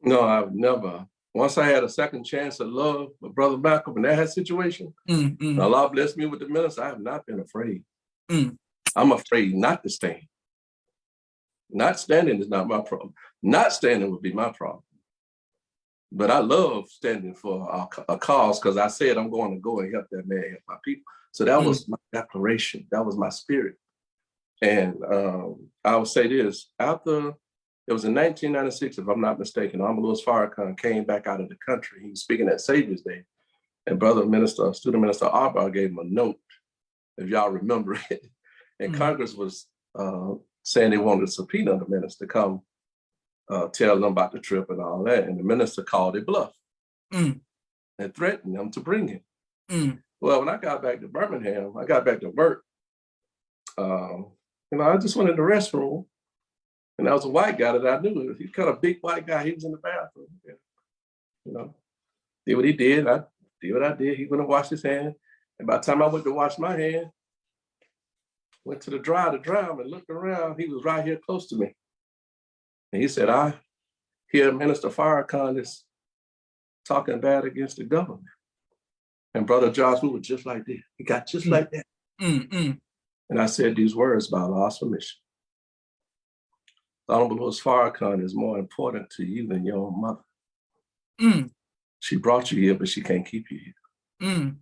No, I've never. Once I had a second chance at love with Brother Malcolm in that situation, Allah blessed me with the minister, I have not been afraid. I'm afraid not to stand. Not standing is not my problem. Not standing would be my problem. But I love standing for a cause, because I said I'm going to go and help that man, help my people. So that was my declaration. That was my spirit. And I would say this, after, it was in 1996, if I'm not mistaken, Amir Farrakhan came back out of the country. He was speaking at Savior's Day. And student minister Arbar gave him a note, if y'all remember it. And Congress was saying they wanted to subpoena the minister to come tell them about the trip and all that. And the minister called it bluff and threatened them to bring him. Well, when I got back to Birmingham, I got back to work. I just went in the restroom, and there was a white guy that I knew. He's kind of a big white guy. He was in the bathroom. Did what he did. I did what I did. He went and washed his hand. And by the time I went to wash my hand, went to the drive and looked around. He was right here close to me. And he said, I hear Minister Farrakhan is talking bad against the government. And Brother Josh, we were just like that. He got just like that. And I said these words by Allah's permission. The Honorable Farrakhan is more important to you than your own mother. She brought you here, but she can't keep you here.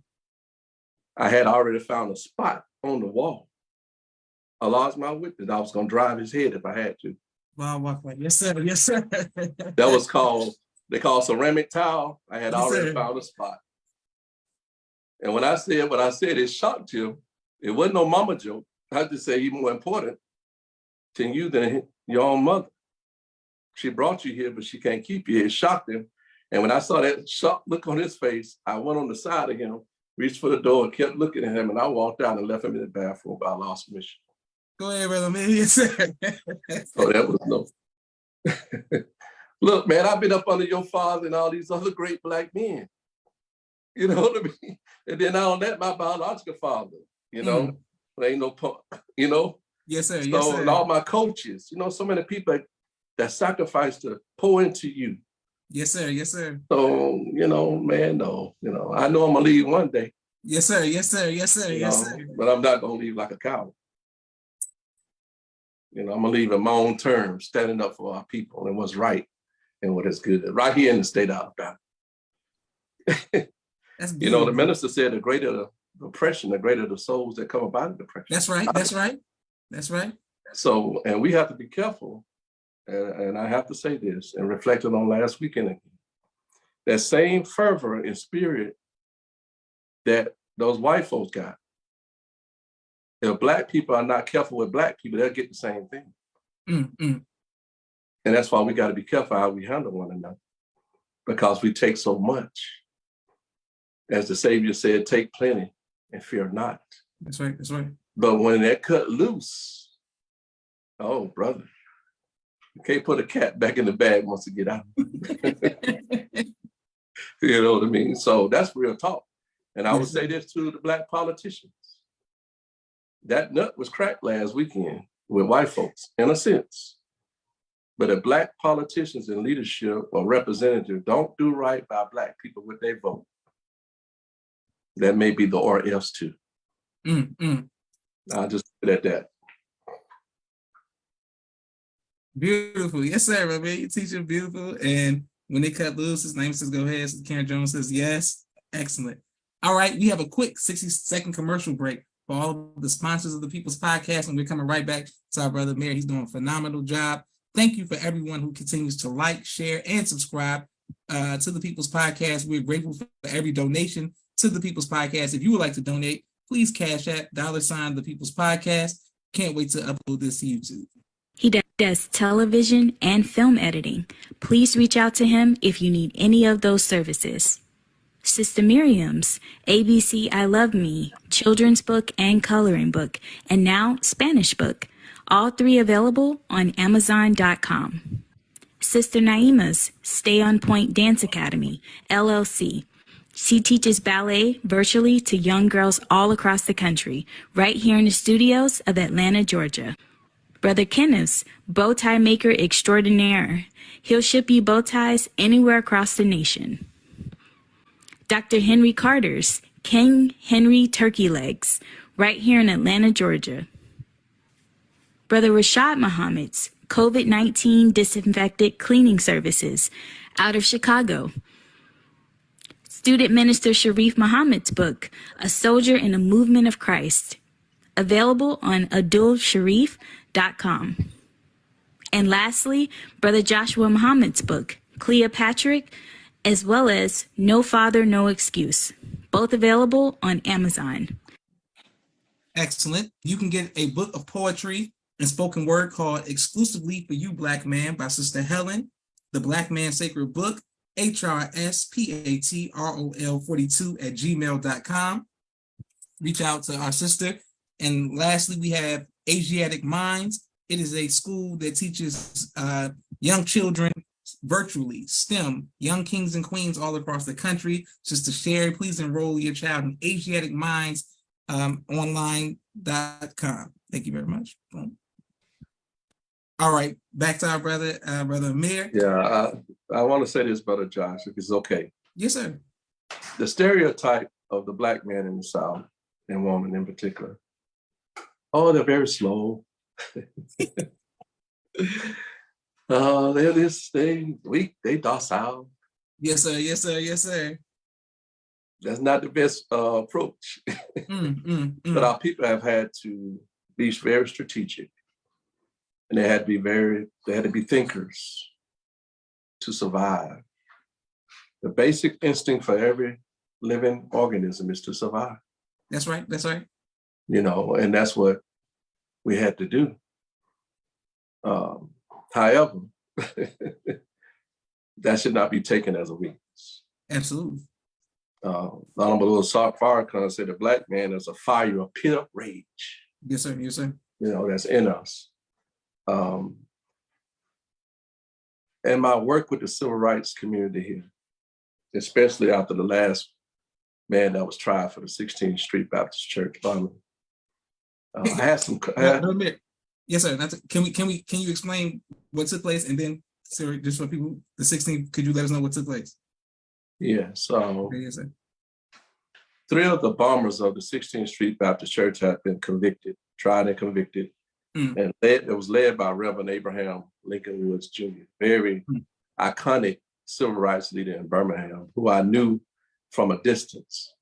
I had already found a spot on the wall. Allah's my witness. I was going to drive his head if I had to. Wow. Yes, sir. Yes, sir. That was they call ceramic tile. I had already found a spot. And when I said what I said, it shocked him. It wasn't no mama joke. I just say he's more important to you than your own mother. She brought you here, but she can't keep you here. It shocked him. And when I saw that shocked look on his face, I went on the side of him, reached for the door, and kept looking at him, and I walked out and left him in the bathroom by Allah's permission. Go ahead, brother man. Yes, sir. Oh, that was no. Look, man, I've been up under your father and all these other great Black men. You know what I mean? And then on that, my biological father, you know, there ain't no punk, you know? Yes, sir. So, Yes, sir. And all my coaches, you know, so many people that sacrifice to pour into you. Yes, sir. Yes, sir. So, you know, man, no, you know, I know I'm gonna leave one day. Yes, sir. Yes, sir. Yes, sir. Yes, sir. But I'm not gonna leave like a coward. You know, I'm gonna leave on my own terms, standing up for our people and what's right and what is good, right here in the state of Alabama. That's you know, the minister said the greater the oppression, the greater the souls that come up out of depression. That's right. That's right. That's right. So, and we have to be careful. And I have to say this, and reflecting on last weekend again, that same fervor and spirit that those white folks got, if Black people are not careful with Black people, they'll get the same thing. And that's why we got to be careful how we handle one another, because we take so much. As the Savior said, take plenty and fear not. That's right. That's right. But when that cut loose, oh, brother, you can't put a cat back in the bag once it get out. You know what I mean? So that's real talk. And I would say this to the Black politicians. That nut was cracked last weekend with white folks, in a sense. But if Black politicians in leadership or representatives don't do right by Black people with their vote, that may be the or else too. I'll just put it at that. Beautiful. Yes, sir, man. You're teaching beautiful. And when they cut loose, his name says, go ahead. Karen Jones says, yes. Excellent. All right. We have a quick 60-second commercial break for all of the sponsors of the People's Podcast. And we're coming right back to our brother Amir. He's doing a phenomenal job. Thank you for everyone who continues to like, share, and subscribe to the People's Podcast. We're grateful for every donation to the People's Podcast. If you would like to donate, please cash at $, the People's Podcast. Can't wait to upload this to YouTube. He does television and film editing. Please reach out to him if you need any of those services. Sister Miriam's ABC I Love Me, children's book and coloring book, and now Spanish book. All three available on Amazon.com. Sister Naima's Stay on Point Dance Academy, LLC. She teaches ballet virtually to young girls all across the country, right here in the studios of Atlanta, Georgia. Brother Kenneth's Bow Tie Maker Extraordinaire. He'll ship you bow ties anywhere across the nation. Dr. Henry Carter's King Henry Turkey Legs, right here in Atlanta, Georgia. Brother Rashad Muhammad's COVID-19 Disinfected Cleaning Services, out of Chicago. Student Minister Sharif Muhammad's book, A Soldier in the Movement of Christ, available on adulsharif.com. And lastly, Brother Joshua Muhammad's book, Cleopatra, as well as No Father, No Excuse, both available on Amazon. Excellent. You can get a book of poetry and spoken word called Exclusively for You, Black Man by Sister Helen, the Black Man Sacred Book, HRSPATROL42@gmail.com. Reach out to our sister. And lastly, we have Asiatic Minds. It is a school that teaches young children virtually, STEM, young kings and queens all across the country. Sister Sherry, please enroll your child in Asiatic Minds online.com. Thank you very much. Boom. All right, back to our brother Amir. Yeah, I want to say this, Brother Josh, if it's okay. Yes, sir. The stereotype of the Black man in the South, and woman in particular, oh, they're very slow. They're this, they weak, they docile. Yes, sir. Yes, sir. Yes, sir. That's not the best approach. But our people have had to be very strategic, and they had to be thinkers to survive. The basic instinct for every living organism is to survive. That's right. That's right. You know, and that's what we had to do. However, that should not be taken as a weakness. Absolutely. Honorable Lord Farrakhan said the Black man is a fire of pit-up rage. Yes, sir. Yes, sir. You know, that's in us. And my work with the civil rights community here, especially after the last man that was tried for the 16th Street Baptist Church bombing. I had some. Yes, sir. Can you explain what took place, and then, sir, just for people, the 16th, could you let us know what took place? Yes. Yes, sir. 3 of the bombers of the 16th Street Baptist Church had been tried and convicted, and it was led by Reverend Abraham Lincoln Woods Jr., very iconic civil rights leader in Birmingham, who I knew from a distance.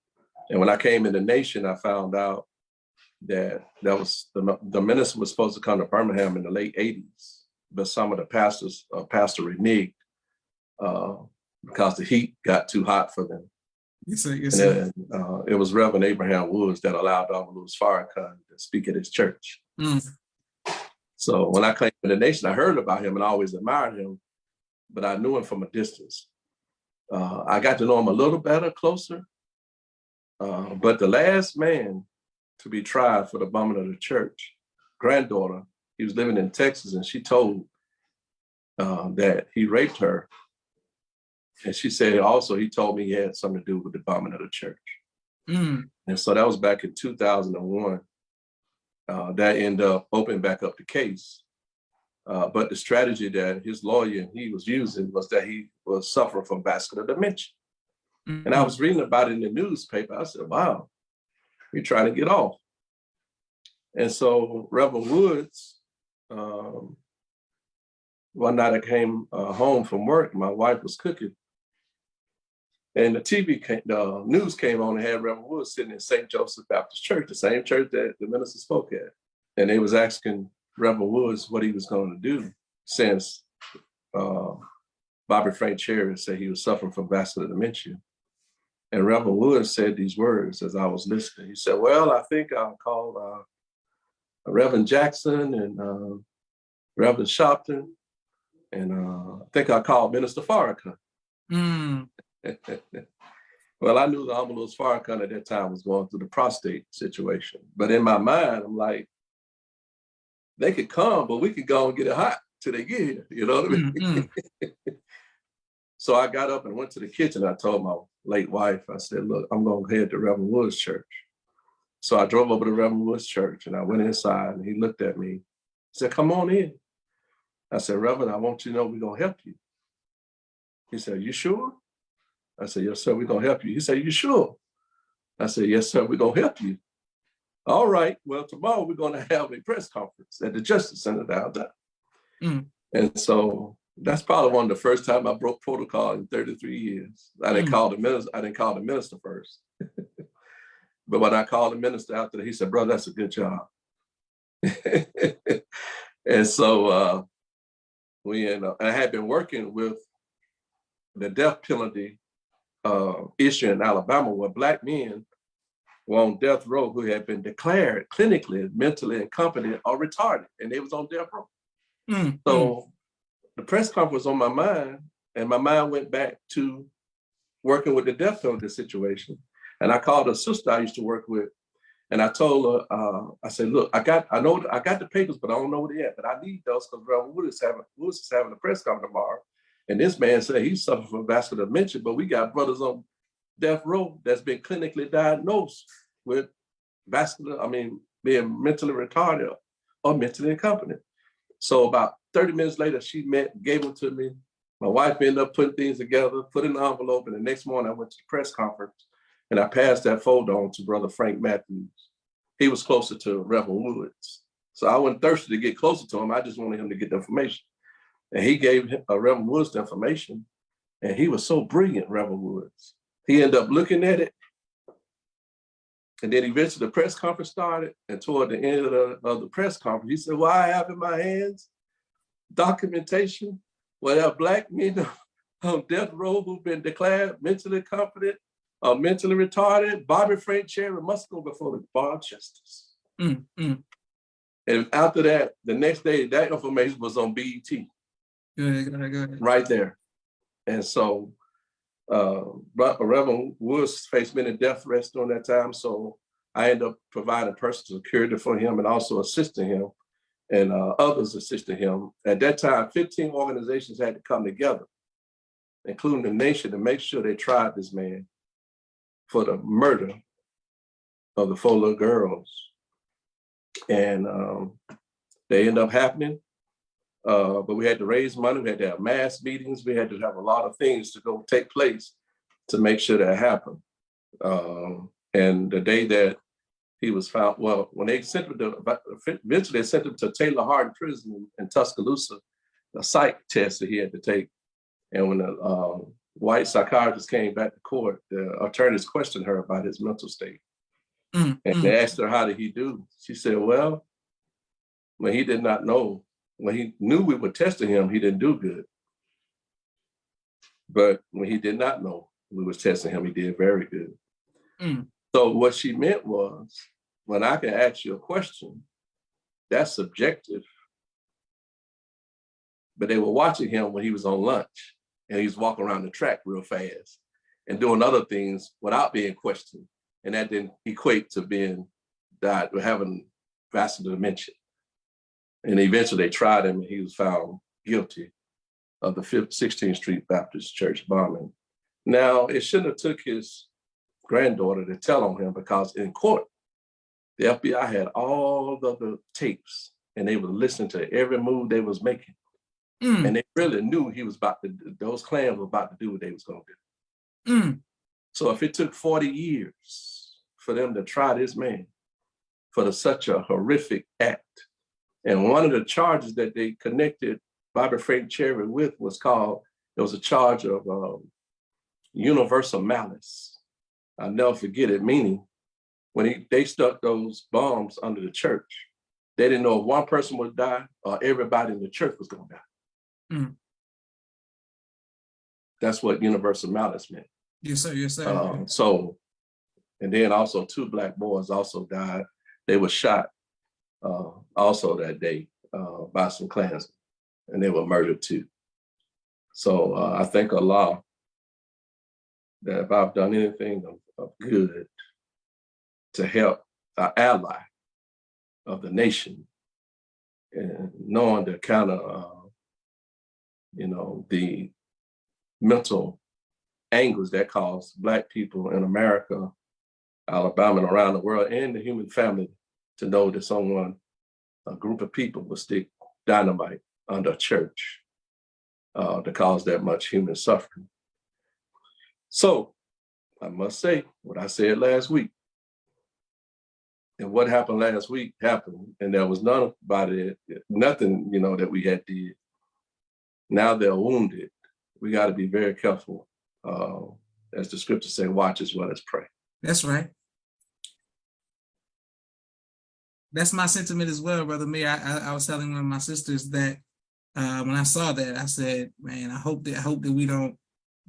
And when I came in the nation, I found out that the minister was supposed to come to Birmingham in the late 80s, but some of the pastors, pastor reneged because the heat got too hot for them. Yes, sir. Yes, sir. And it was Reverend Abraham Woods that allowed Dr. Louis Farrakhan to speak at his church. So when I came to the nation, I heard about him and I always admired him, but I knew him from a distance. I got to know him a little better, closer. But the last man to be tried for the bombing of the church, granddaughter, he was living in Texas, and she told that he raped her. And she said also he told me he had something to do with the bombing of the church. And so that was back in 2001. That ended up opening back up the case. But the strategy that his lawyer he was using was that he was suffering from vascular dementia. And I was reading about it in the newspaper. I said, wow, you're trying to get off. And so Reverend Woods, one night I came home from work, my wife was cooking. And the news came on and had Reverend Woods sitting in St. Joseph Baptist Church, the same church that the minister spoke at. And they was asking Reverend Woods what he was going to do since Bobby Frank Cherry said he was suffering from vascular dementia. And Reverend Woods said these words as I was listening. He said, well, I think I'll call Reverend Jackson and Reverend Shopton, and I think I'll call Minister Farrakhan. Well, I knew the Honorable Farrakhan at that time was going through the prostate situation. But in my mind, I'm like, they could come, but we could go and get it hot till they get here. You know what I mean? So I got up and went to the kitchen. I told my late wife, I said, look, I'm going to head to Reverend Woods Church. So I drove over to Reverend Woods Church and I went inside and he looked at me. He said, come on in. I said, Reverend, I want you to know we're going to help you. He said, you sure? I said, yes, sir, we're going to help you. He said, you sure? I said, yes, sir, we're going to help you. All right, well, tomorrow we're going to have a press conference at the Justice Center downtown. And so that's probably one of the first time I broke protocol in 33 years. I didn't call the minister first. But when I called the minister after that, he said, brother, that's a good job. And so I had been working with the death penalty issue in Alabama where Black men were on death row who had been declared clinically, mentally incompetent or retarded, and they was on death row. So the press conference was on my mind, and my mind went back to working with the death penalty situation. And I called a sister I used to work with, and I told her, I said, look, I got the papers, but I don't know where they at, but I need those because Reverend Woods is having a press conference tomorrow. And this man said he's suffering from vascular dementia, but we got brothers on death row that's been clinically diagnosed with being mentally retarded or mentally incompetent. So about 30 minutes later, she gave them to me. My wife ended up putting things together, put in an envelope, and the next morning I went to the press conference and I passed that folder on to Brother Frank Matthews. He was closer to Reverend Woods. So I wasn't thirsty to get closer to him. I just wanted him to get the information. And he gave Reverend Woods the information. And he was so brilliant, Reverend Woods. He ended up looking at it. And then eventually the press conference started. And toward the end of the press conference, he said, well, I have in my hands documentation where there are Black men on death row who've been declared mentally incompetent or mentally retarded. Bobby Frank Cherry must go before the bar of justice. And after that, the next day, that information was on BET. Go ahead. Right there. And so Reverend Woods faced many death threats during that time. So I ended up providing personal security for him and also assisting him and others assisting him. At that time, 15 organizations had to come together, including the nation, to make sure they tried this man for the murder of the 4 little girls. And they ended up happening. But we had to raise money. We had to have mass meetings. We had to have a lot of things to go take place to make sure that happened. And the day that he was found, well, when they sent him to, eventually they sent him to Taylor Hardin Prison in Tuscaloosa, a psych test that he had to take. And when the white psychiatrist came back to court, the attorneys questioned her about his mental state. And they asked her, how did he do? She said, well, when he did not know, when he knew we were testing him, he didn't do good. But when he did not know we was testing him, he did very good. So what she meant was, when I can ask you a question, that's subjective. But they were watching him when he was on lunch and he was walking around the track real fast and doing other things without being questioned. And that didn't equate to being died or having vascular dementia. And eventually they tried him and he was found guilty of the 16th Street Baptist Church bombing. Now, it shouldn't have took his granddaughter to tell on him, because in court, the FBI had all of the tapes and they were listening to every move they was making. And they really knew he was about to, those clans were about to do what they was gonna do. So if it took 40 years for them to try this man for such a horrific act, and one of the charges that they connected Bobby Frank Cherry with was it was a charge of universal malice. I'll never forget it, meaning when they stuck those bombs under the church, they didn't know if one person would die or everybody in the church was gonna die. That's what universal malice meant. Yes, sir. Yes, sir. So, and then also 2 Black boys also died. They were shot also that day by some Klansmen, and they were murdered too. So I thank Allah that if I've done anything of good to help an ally of the nation, and knowing the kind of, the mental angles that cause Black people in America, Alabama, and around the world, and the human family, to know that a group of people will stick dynamite under a church to cause that much human suffering. So I must say what I said last week. And what happened last week happened, and there was nothing that we had did. Now they're wounded. We got to be very careful. As the scriptures say, watch as well as pray. That's right. That's my sentiment as well, Brother Amir. I was telling one of my sisters that when I saw that, I said, man, I hope that we don't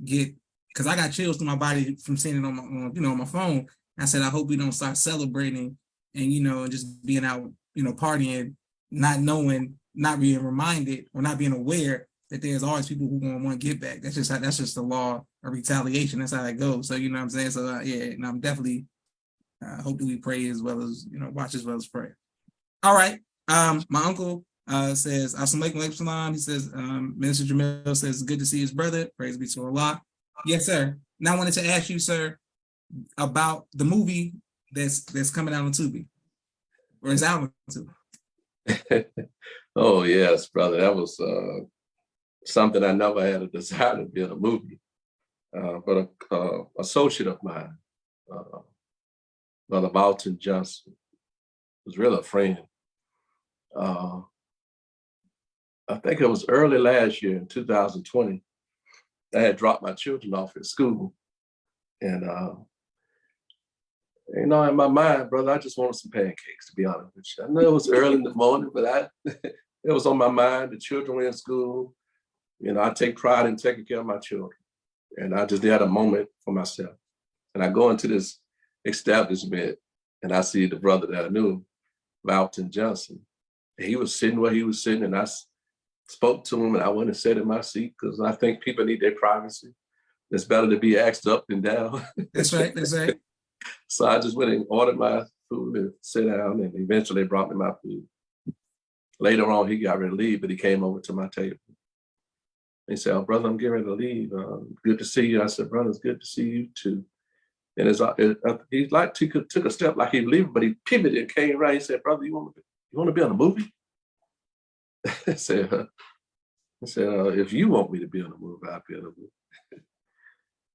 get, because I got chills through my body from seeing it on my phone. I said, I hope we don't start celebrating and, just being out, partying, not knowing, not being reminded or not being aware that there's always people who want to get back. That's just the law of retaliation. That's how that goes. So, you know what I'm saying? So, and I'm definitely, hope that we pray as well as, watch as well as pray. All right. My uncle says, Assalamu alaikum salam. He says, Minister Jamil says, good to see his brother. Praise be to Allah. Yes, sir. Now I wanted to ask you, sir, about the movie that's coming out on Tubi. or his album too? Oh yes, brother. That was something I never had a desire to be in a movie. But a associate of mine, Brother Walton Johnson, was really a friend. I think it was early last year in 2020. I had dropped my children off at school. And, in my mind, brother, I just wanted some pancakes, to be honest with you. I know it was early in the morning, but it was on my mind. The children were in school. I take pride in taking care of my children. And I just had a moment for myself. And I go into this establishment and I see the brother that I knew, Walton Johnson. And he was sitting where he was sitting, and I spoke to him, and I went and sat in my seat because I think people need their privacy. It's better to be asked up and down. That's right. That's right. So I just went and ordered my food and sat down, and eventually they brought me my food. Later on, he got ready to leave, but he came over to my table. He said, "Oh, brother, I'm getting ready to leave. Good to see you." I said, "Brother, it's good to see you too." And he took a step like he was leaving, but he pivoted and came right. He said, "Brother, you want to be on a movie?" I said, "If you want me to be on a movie, I'll be on a movie."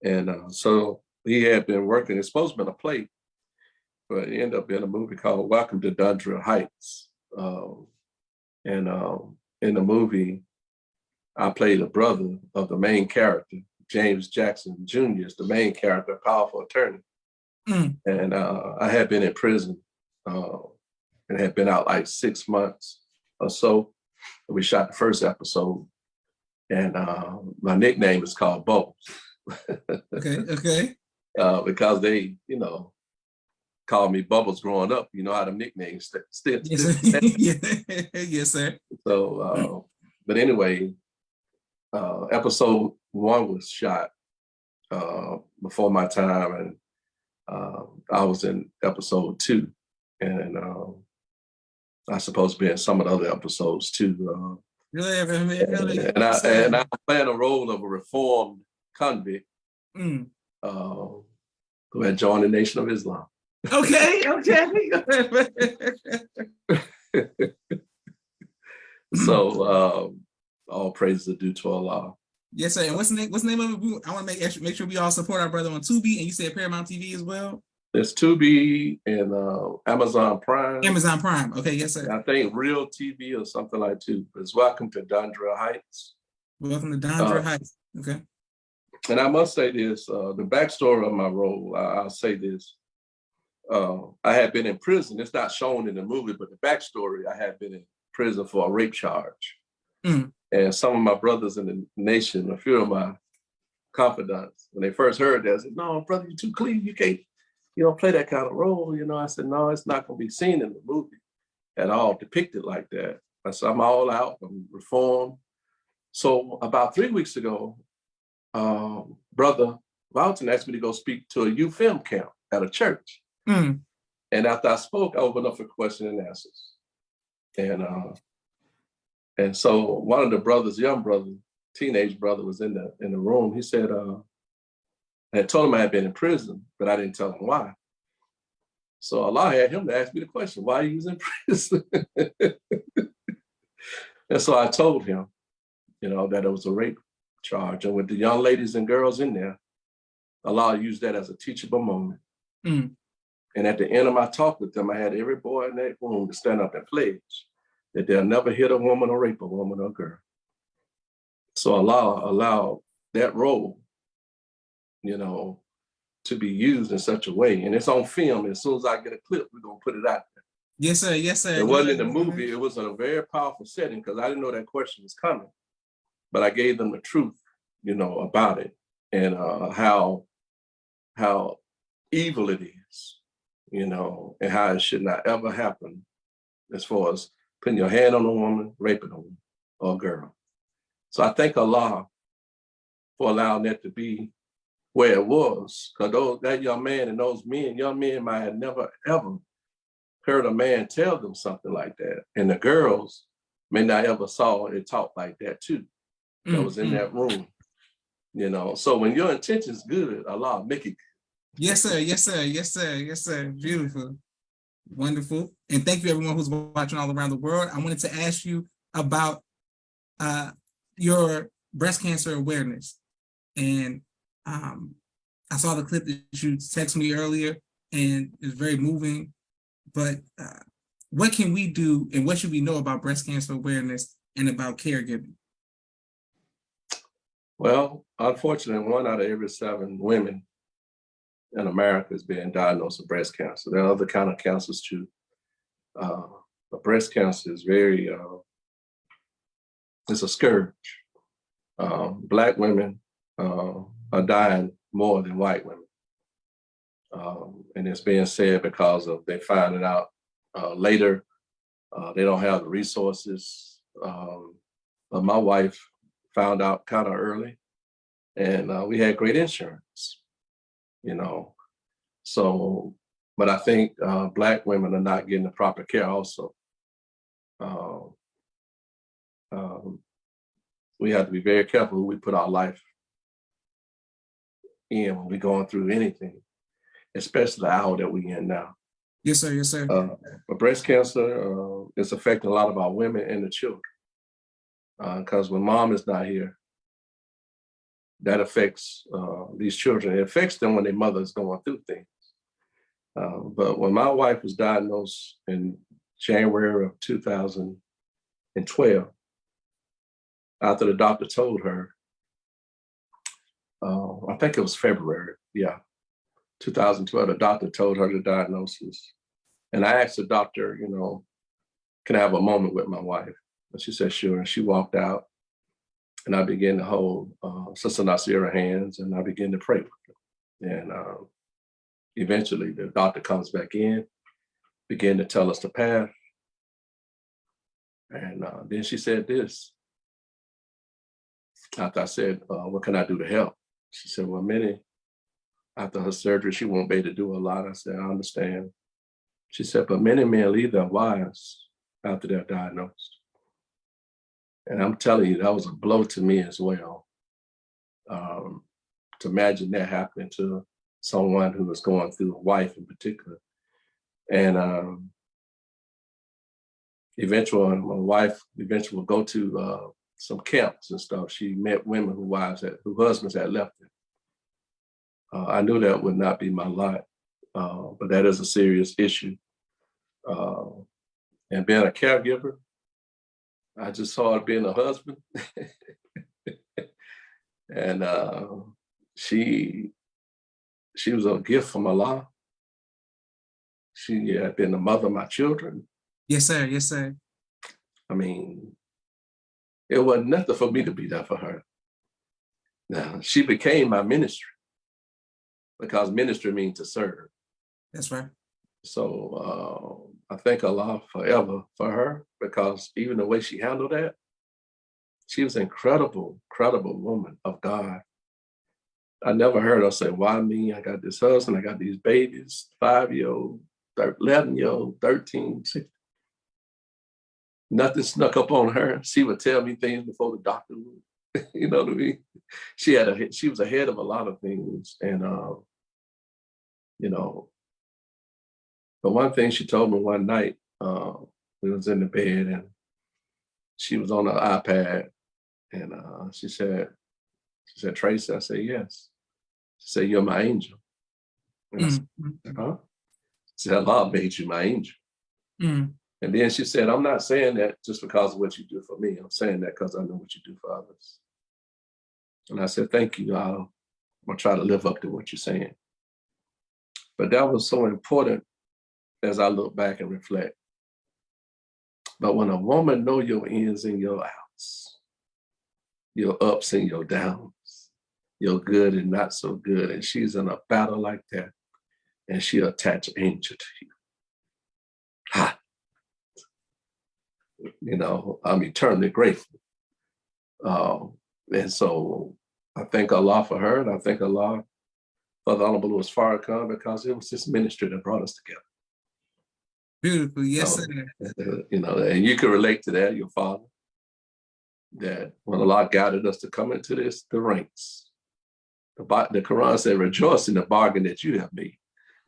And so he had been working. It's supposed to be a play, but it ended up being a movie called Welcome to Dundra Heights. In the movie, I played a brother of the main character. James Jackson Jr. is the main character, a powerful attorney. And I had been in prison and had been out like 6 months or so. We shot the first episode, and my nickname is called Bubbles. Okay. Because they, called me Bubbles growing up. You know how the nicknames still. Yes, sir. Yes, sir. So, but anyway, episode 1 was shot before my time, and I was in episode 2, and I supposed to be in some of the other episodes too. Really? And I played a role of a reformed convict who had joined the Nation of Islam. Okay. So all praises are due to Allah. Yes, sir. And what's the name of it? I want to make sure we all support our brother on Tubi, and you said Paramount TV as well. There's Tubi and Amazon Prime. Amazon Prime. Okay, yes, sir. I think Real TV or something like that. But it's Welcome to Dundra Heights. Welcome to Dundra Heights. Okay. And I must say this, the backstory of my role, I'll say this. I had been in prison. It's not shown in the movie, but the backstory, I had been in prison for a rape charge. And some of my brothers in the nation, a few of my confidants, when they first heard that, I said, "No, brother, you're too clean. You can't, play that kind of role." I said, "No, it's not going to be seen in the movie at all, depicted like that." I said, "I'm all out. I'm reformed." So about 3 weeks ago, Brother Walton asked me to go speak to a youth film camp at a church. And after I spoke, I opened up for question and answers. And so one of the brothers, young brother, teenage brother, was in the room. He said, I had told him I had been in prison, but I didn't tell him why. So Allah had him to ask me the question, why he was in prison. And so I told him, that it was a rape charge. And with the young ladies and girls in there, Allah used that as a teachable moment. And at the end of my talk with them, I had every boy in that room to stand up and pledge that they'll never hit a woman or rape a woman or girl. So Allah allowed that role, to be used in such a way. And it's on film. As soon as I get a clip, we're going to put it out there. Yes, sir. Yes, sir. It wasn't in the movie. It was in a very powerful setting because I didn't know that question was coming. But I gave them the truth, about it and how evil it is, and how it should not ever happen as far as putting your hand on a woman, raping a woman or a girl. So I thank Allah for allowing that to be where it was, because that young man and those young men might have never, ever heard a man tell them something like that. And the girls may not ever saw it taught like that too. That was in that room, So when your intention's good, Allah make it good. Yes, sir. Yes, sir. Yes, sir. Yes, sir. Beautiful. Wonderful. And thank you everyone who's watching all around the world. I wanted to ask you about your breast cancer awareness. And I saw the clip that you texted me earlier, and it's very moving. But what can we do and what should we know about breast cancer awareness and about caregiving? Well, unfortunately, 1 out of every 7 women in America is being diagnosed with breast cancer. There are other kind of cancers too. But breast cancer is it's a scourge. Black women are dying more than white women. And it's being said because of they finding out later, they don't have the resources. But my wife found out kind of early, and we had great insurance, you know. So, but I think Black women are not getting the proper care also. We have to be very careful who we put our life in when we're going through anything, especially the hour that we're in now. Yes, sir. Yes, sir. But breast cancer is affecting a lot of our women and the children. Because when mom is not here, that affects these children. It affects them when their mother is going through things. But when my wife was diagnosed in January of 2012, after the doctor told her, I think it was February, 2012, the doctor told her the diagnosis. And I asked the doctor, you know, can I have a moment with my wife? And she said, sure. And she walked out, and I began to hold Sister Nasira's hands, and I began to pray with her. And eventually the doctor comes back in, began to tell us the path. And then she said this. After I said, what can I do to help? She said, well, Minnie, after her surgery, she won't be able to do a lot. I said, I understand. She said, but many men leave their wives after they're diagnosed. And I'm telling you, that was a blow to me as well. To imagine that happening to someone who was going through, a wife in particular. And eventually, my wife will go to some camps and stuff. She met women whose husbands had left them. I knew that would not be my lot, but that is a serious issue. And being a caregiver, I just saw her being a husband. And she was a gift from Allah. She had been the mother of my children. Yes, sir. Yes, sir. I mean, it wasn't nothing for me to be there for her. Now, she became my ministry, because ministry means to serve. That's right. So I thank Allah forever for her, because even the way she handled that, she was an incredible, incredible woman of God. I never heard her say, why me? I got this husband, I got these babies, 5-year-old, 11-year-old, 13, 16. Nothing snuck up on her. She would tell me things before the doctor would. You know what I mean? She was ahead of a lot of things. And, you know, but one thing she told me one night, we was in the bed and she was on the iPad, and she said, Tracy, I said, yes. She said, you're my angel. And I said, huh? She said, Allah made you my angel. Mm. And then she said, I'm not saying that just because of what you do for me. I'm saying that because I know what you do for others. And I said, thank you. I'm going to try to live up to what you're saying. But that was so important as I look back and reflect. But when a woman knows your ins and your outs, your ups and your downs, your good and not so good, and she's in a battle like that, and she attach an angel to you. Ha! You know, I'm eternally grateful. And so I thank Allah for her, and I thank Allah for the Honorable Min Farrakhan, because it was this ministry that brought us together. Beautiful, yes, sir. You know, and you can relate to that, your father, that when Allah guided us to come into the ranks, the Quran said, rejoice in the bargain that you have made.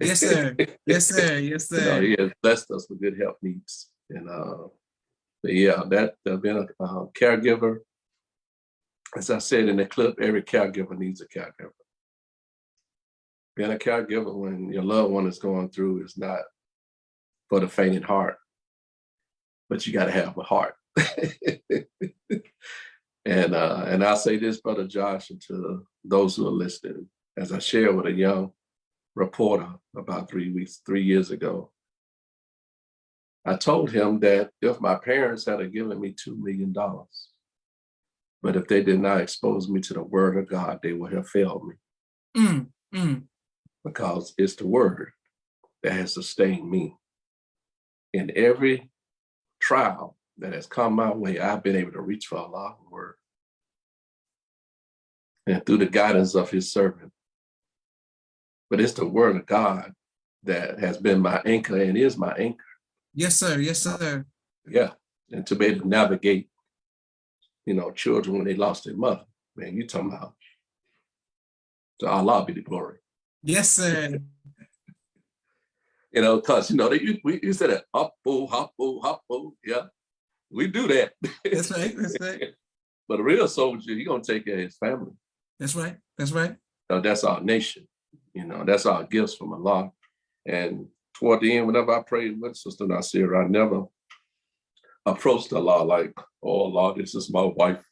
Yes, sir. Yes, sir. Yes, sir. He has blessed us with good health needs. And but yeah, that being a caregiver, as I said in the clip, every caregiver needs a caregiver. Being a caregiver when your loved one is going through is not for the faint at heart, but you got to have a heart. And I say this, Brother Josh, and to those who are listening, as I shared with a young reporter about 3 years ago, I told him that if my parents had given me $2 million, but if they did not expose me to the word of God, they would have failed me. Because it's the word that has sustained me. In every trial that has come my way, I've been able to reach for Allah's word. And through the guidance of his servant. But it's the word of God that has been my anchor and is my anchor. Yes, sir. Yes, sir. Yeah. And to be able to navigate, children when they lost their mother. Man, you talking about, to Allah be the glory. Yes, sir. Because, you said that, hoppo, hoppo, hoppo. Yeah, we do that. That's right. That's right. But a real soldier, he's going to take care of his family. That's right. That's right. That's our nation. That's our gifts from Allah. And toward the end, whenever I prayed with Sister Nasir, I never approached Allah like, oh, Allah, this is my wife.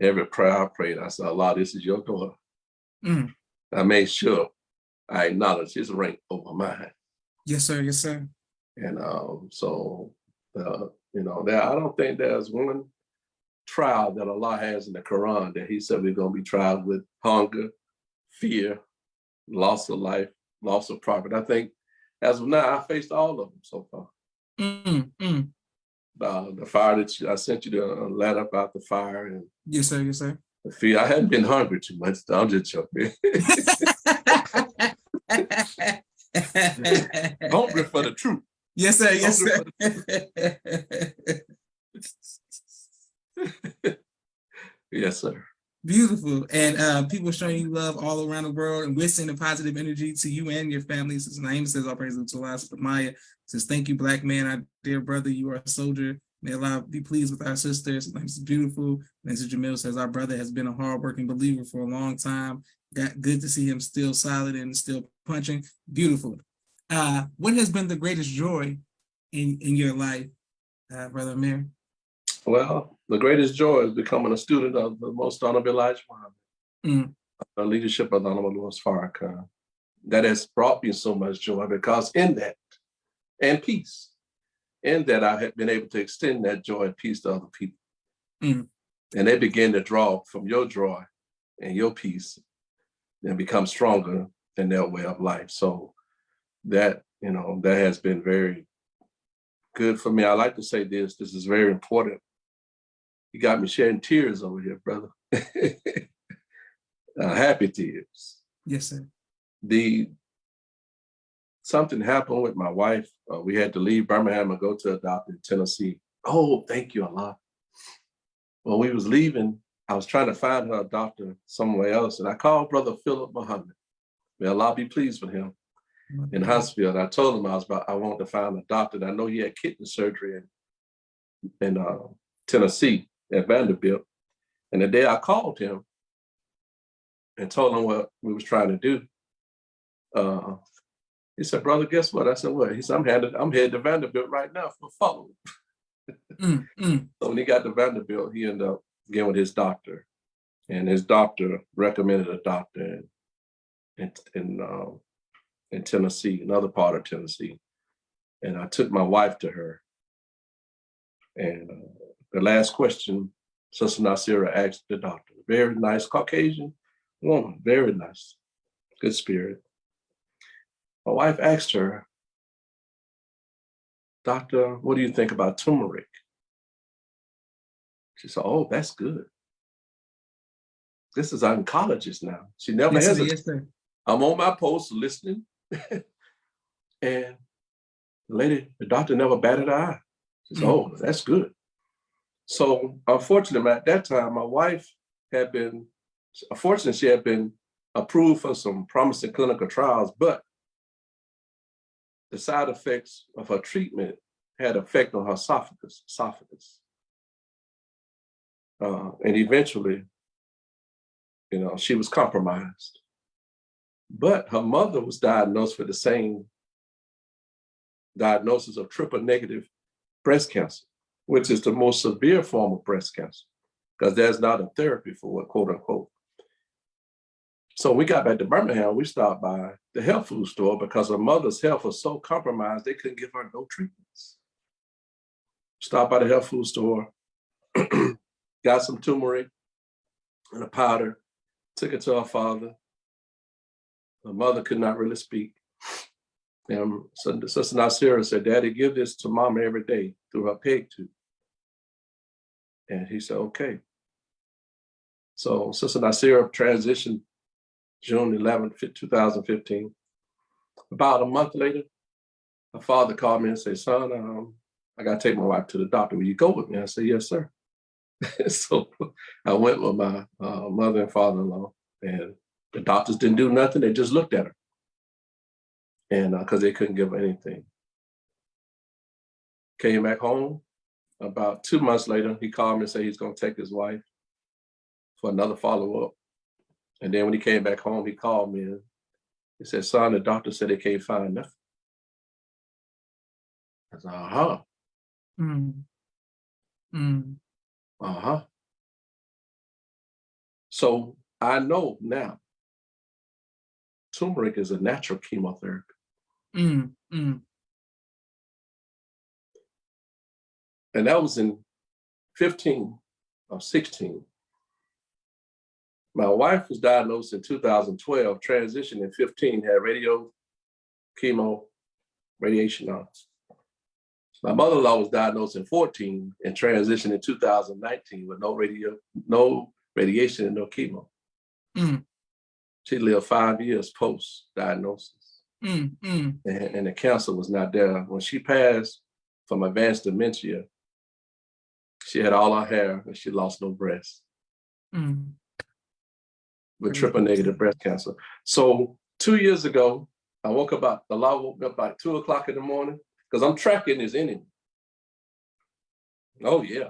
Every prayer I prayed, I said, Allah, this is your daughter. I made sure I acknowledge his rank over mine. Yes, sir. Yes, sir. And I don't think there's one trial that Allah has in the Quran that he said we're going to be tried with hunger, fear, loss of life, loss of property. I think as of now, I faced all of them so far. The fire that I sent you the letter about the fire. And yes, sir. Yes, sir. The fear. I hadn't been hungry too much. I'm just joking. Hungry for the truth. Yes, sir. Yes, sir. Yes, sir. Beautiful. And people showing you love all around the world, and we're sending positive energy to you and your family. Sister Naima says, all praise to Allah. Sister Maya says, thank you, Black man, our dear brother. You are a soldier. May Allah be pleased with our sisters. It's beautiful. And Sister Jamil says, our brother has been a hardworking believer for a long time. Good to see him still solid and still punching. Beautiful. What has been the greatest joy in your life, Brother Amir? Well, the greatest joy is becoming a student of the most honorable Elijah Muhammad, the leadership of the Honorable Min Farrakhan. That has brought me so much joy, because in that, and peace, in that I have been able to extend that joy and peace to other people. And they begin to draw from your joy and your peace and become stronger in their way of life. So that, that has been very good for me. I like to say this is very important. You got me shedding tears over here, brother. Happy tears. Yes, sir. Something happened with my wife. We had to leave Birmingham and go to a doctor in Tennessee. Oh, thank you, Allah. When we was leaving, I was trying to find her a doctor somewhere else, and I called Brother Philip Muhammad. May Allah be pleased with him in Huntsville. I told him I wanted to find a doctor. And I know he had kidney surgery in Tennessee at Vanderbilt. And the day I called him and told him what we was trying to do, he said, brother, guess what? I said, what? He said, I'm headed to Vanderbilt right now for follow. So when he got to Vanderbilt, he ended up getting with his doctor. And his doctor recommended a doctor in Tennessee, another part of Tennessee. And I took my wife to her. And the last question Sister Nasira asked the doctor, very nice Caucasian woman, very nice, good spirit. My wife asked her, Doctor, what do you think about turmeric? She said, oh, that's good. This is an oncologist now. She never hesitated. Yes, sir. I'm on my post listening. And the doctor never batted her eye. She said, oh, that's good. So unfortunately, at that time, my wife she had been approved for some promising clinical trials, but the side effects of her treatment had effect on her esophagus. And eventually, she was compromised. But her mother was diagnosed with the same diagnosis of triple negative breast cancer, which is the most severe form of breast cancer, because there's not a therapy for it, quote unquote. So we got back to Birmingham, we stopped by the health food store because her mother's health was so compromised, they couldn't give her no treatments. Stopped by the health food store, got some turmeric and a powder, took it to her father. Her mother could not really speak. And so Sister Nasira said, Daddy, give this to Mama every day through her peg tube. And he said, okay. So Sister Nasira transitioned June 11th, 2015. About a month later, her father called me and said, son, I got to take my wife to the doctor. Will you go with me? I said, yes, sir. So I went with my mother and father-in-law, and the doctors didn't do nothing. They just looked at her. And because they couldn't give her anything. Came back home. About 2 months later, he called me and said he's going to take his wife for another follow-up. And then when he came back home, he called me and he said, son, the doctor said they can't find nothing. I said, uh-huh. Uh-huh. So I know now turmeric is a natural chemotherapy. And that was in 15 or 16. My wife was diagnosed in 2012, transitioned in 15, had chemo, radiation on. My mother-in-law was diagnosed in 14 and transitioned in 2019 with no radiation and no chemo. She lived 5 years post-diagnosis. And the cancer was not there. When she passed from advanced dementia, she had all her hair and she lost no breast. With triple negative breast cancer. So 2 years ago, the law woke me up about 2 o'clock in the morning because I'm tracking his enemy. Oh yeah.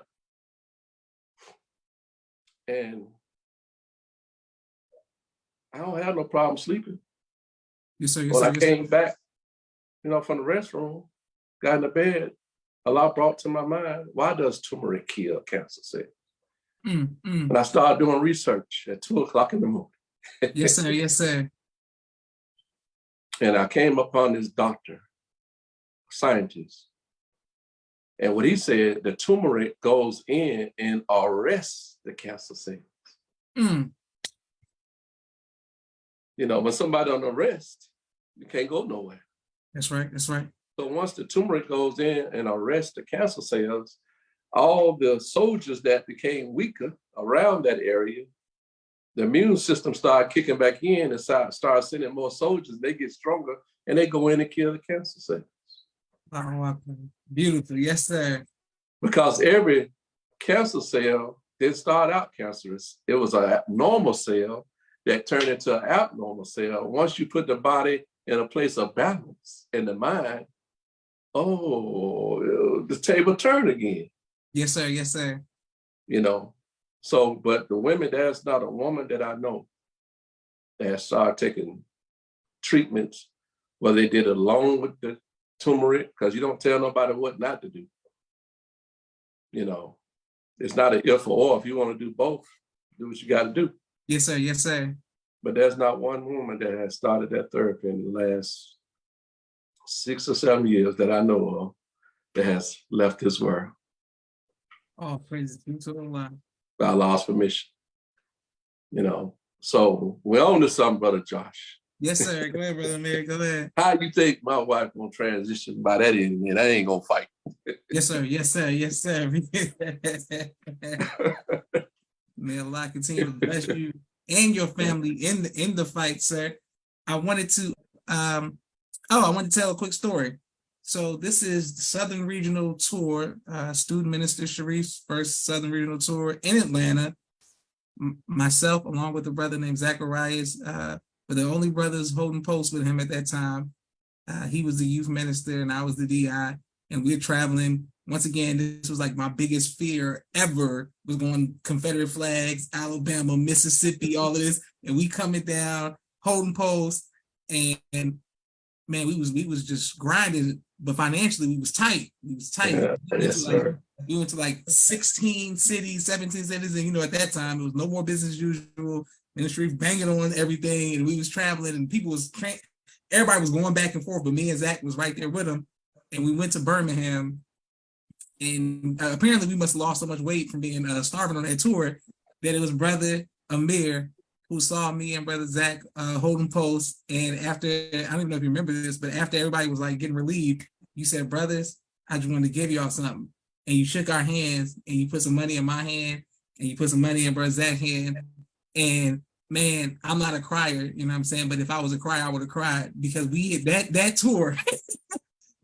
And I don't have no problem sleeping. Yes, sir. When I came back, from the restroom, got in the bed, Allah brought to my mind, why does turmeric kill cancer cells? And I started doing research at 2 o'clock in the morning. Yes, sir. Yes, sir. And I came upon this doctor, scientist. And what he said, the turmeric goes in and arrests the cancer cells. When somebody on arrest, you can't go nowhere. That's right. That's right. So once the turmeric goes in and arrests the cancer cells, all the soldiers that became weaker around that area, the immune system started kicking back in and start sending more soldiers. They get stronger and they go in and kill the cancer cells. Oh, beautiful. Yes, sir. Because every cancer cell didn't start out cancerous. It was a normal cell that turned into an abnormal cell. Once you put the body in a place of balance in the mind, the table turned again. Yes, sir. Yes, sir. So, but the women, there's not a woman that I know that started taking treatments, whether they did it along with the turmeric, because you don't tell nobody what not to do. It's not an if or. If you want to do both, do what you got to do. Yes, sir. Yes, sir. But there's not one woman that has started that therapy in the last 6 or 7 years that I know of that has left this world. Oh, praise be to Allah. By Allah's permission. So we're on to something, Brother Josh. Yes, sir. Go ahead, Brother Amir. Go ahead. How you think my wife gonna transition by that end? And I ain't gonna fight. Yes, sir. Yes, sir. Yes, sir. May Allah continue to bless you and your family in the fight, sir. I wanted to tell a quick story. So this is the Southern Regional Tour, Student Minister Sharif's first Southern Regional Tour in Atlanta. Myself, along with a brother named Zacharias, were the only brothers holding posts with him at that time. He was the youth minister and I was the DI, and we're traveling. Once again, this was like my biggest fear ever, was going Confederate flags, Alabama, Mississippi, all of this. And we coming down, holding post, and man, we was just grinding, but financially we was tight. We was tight. Yeah, yes, sir. We went to like 16 cities, 17 cities, and you know, at that time it was no more business as usual. Ministry banging on everything, and we was traveling, and people was everybody was going back and forth, but me and Zach was right there with them. And we went to Birmingham, and apparently we must have lost so much weight from being starving on that tour that it was brother Amir who saw me and brother Zach holding posts. And after, I don't even know if you remember this, but after everybody was like getting relieved, you said, brothers, I just wanted to give y'all something. And you shook our hands, and you put some money in my hand, and you put some money in brother Zach's hand. And man, I'm not a crier, you know what I'm saying? But if I was a crier, I would have cried, because we that tour,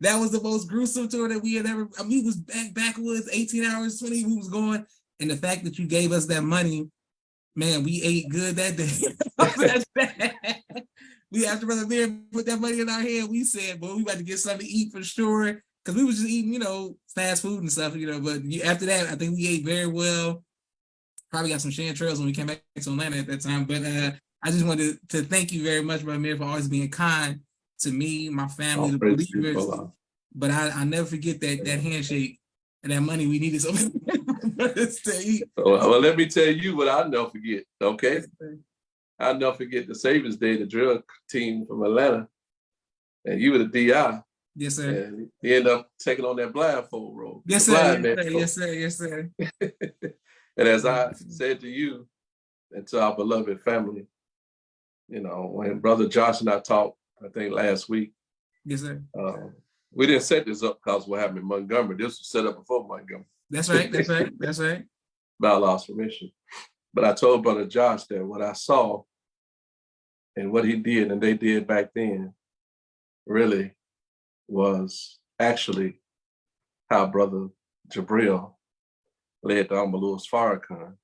that was the most gruesome tour that we had ever. I mean, it was backwoods, 18 hours, 20, we was going. And the fact that you gave us that money, man, we ate good that day. We, after Brother Amir put that money in our hand, we said, boy, we about to get something to eat for sure. Because we was just eating, you know, fast food and stuff, you know. But after that, I think we ate very well. Probably got some chanterelles when we came back to Atlanta at that time. But I just wanted to thank you very much, Brother Amir, for always being kind to me, my family, the believers. But I never forget that handshake and that money we needed so to eat. Well, let me tell you what I'll never forget, okay? I'll never forget the Savings Day, the drill team from Atlanta, and you were the DI. Yes, sir. And you ended up taking on that blindfold role. Yes, sir. Yes, sir. Yes, sir. And as I said to you and to our beloved family, you know, when Brother Josh and I talked, I think last week. Yes, sir. We didn't set this up because what happened in Montgomery. This was set up before Montgomery. That's right. That's right. That's right. By lost permission. But I told Brother Josh that what I saw and what he did and they did back then really was actually how Brother Jabril led the Honorable Louis Farrakhan,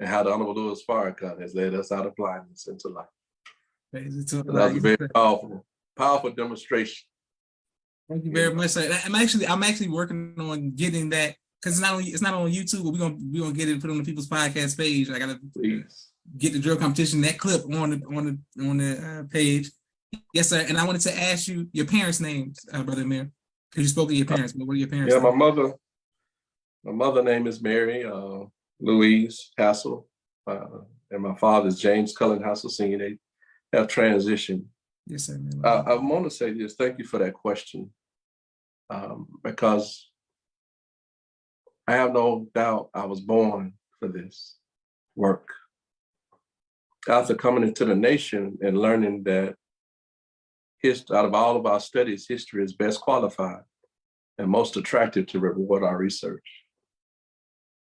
and how the Honorable Louis Farrakhan has led us out of blindness into life. That was a very powerful demonstration. Thank you very much, sir. I'm actually working on getting that, because it's not on YouTube, but we're gonna get it, put it on the People's Podcast page. I gotta get the drill competition, that clip on the page. Yes, sir. And I wanted to ask you your parents' names, Brother Amir, because you spoke to your parents. But what are your parents' names? My mother name is Mary Louise Hassel, and my father is James Cullen Hassel Sr. They have transitioned. Yes, sir. I want to say this. Thank you for that question, because I have no doubt I was born for this work. After coming into the nation and learning that out of all of our studies, history is best qualified and most attractive to reward our research.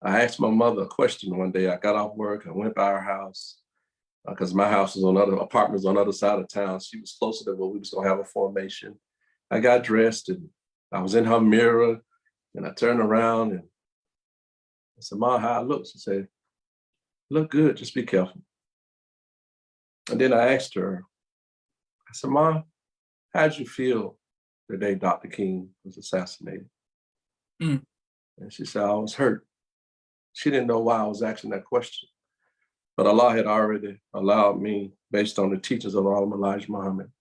I asked my mother a question one day. I got off work, I went by her house, because my house was on other apartments on the other side of town. She was closer to where we was gonna have a formation. I got dressed and I was in her mirror, and I turned around and I said, "Ma, how I look?" She said, "Look good, just be careful." And then I asked her, I said, "Ma, how'd you feel the day Dr. King was assassinated?" And she said, "I was hurt." She didn't know why I was asking that question. But Allah had already allowed me, based on the teachings of Elijah Muhammad,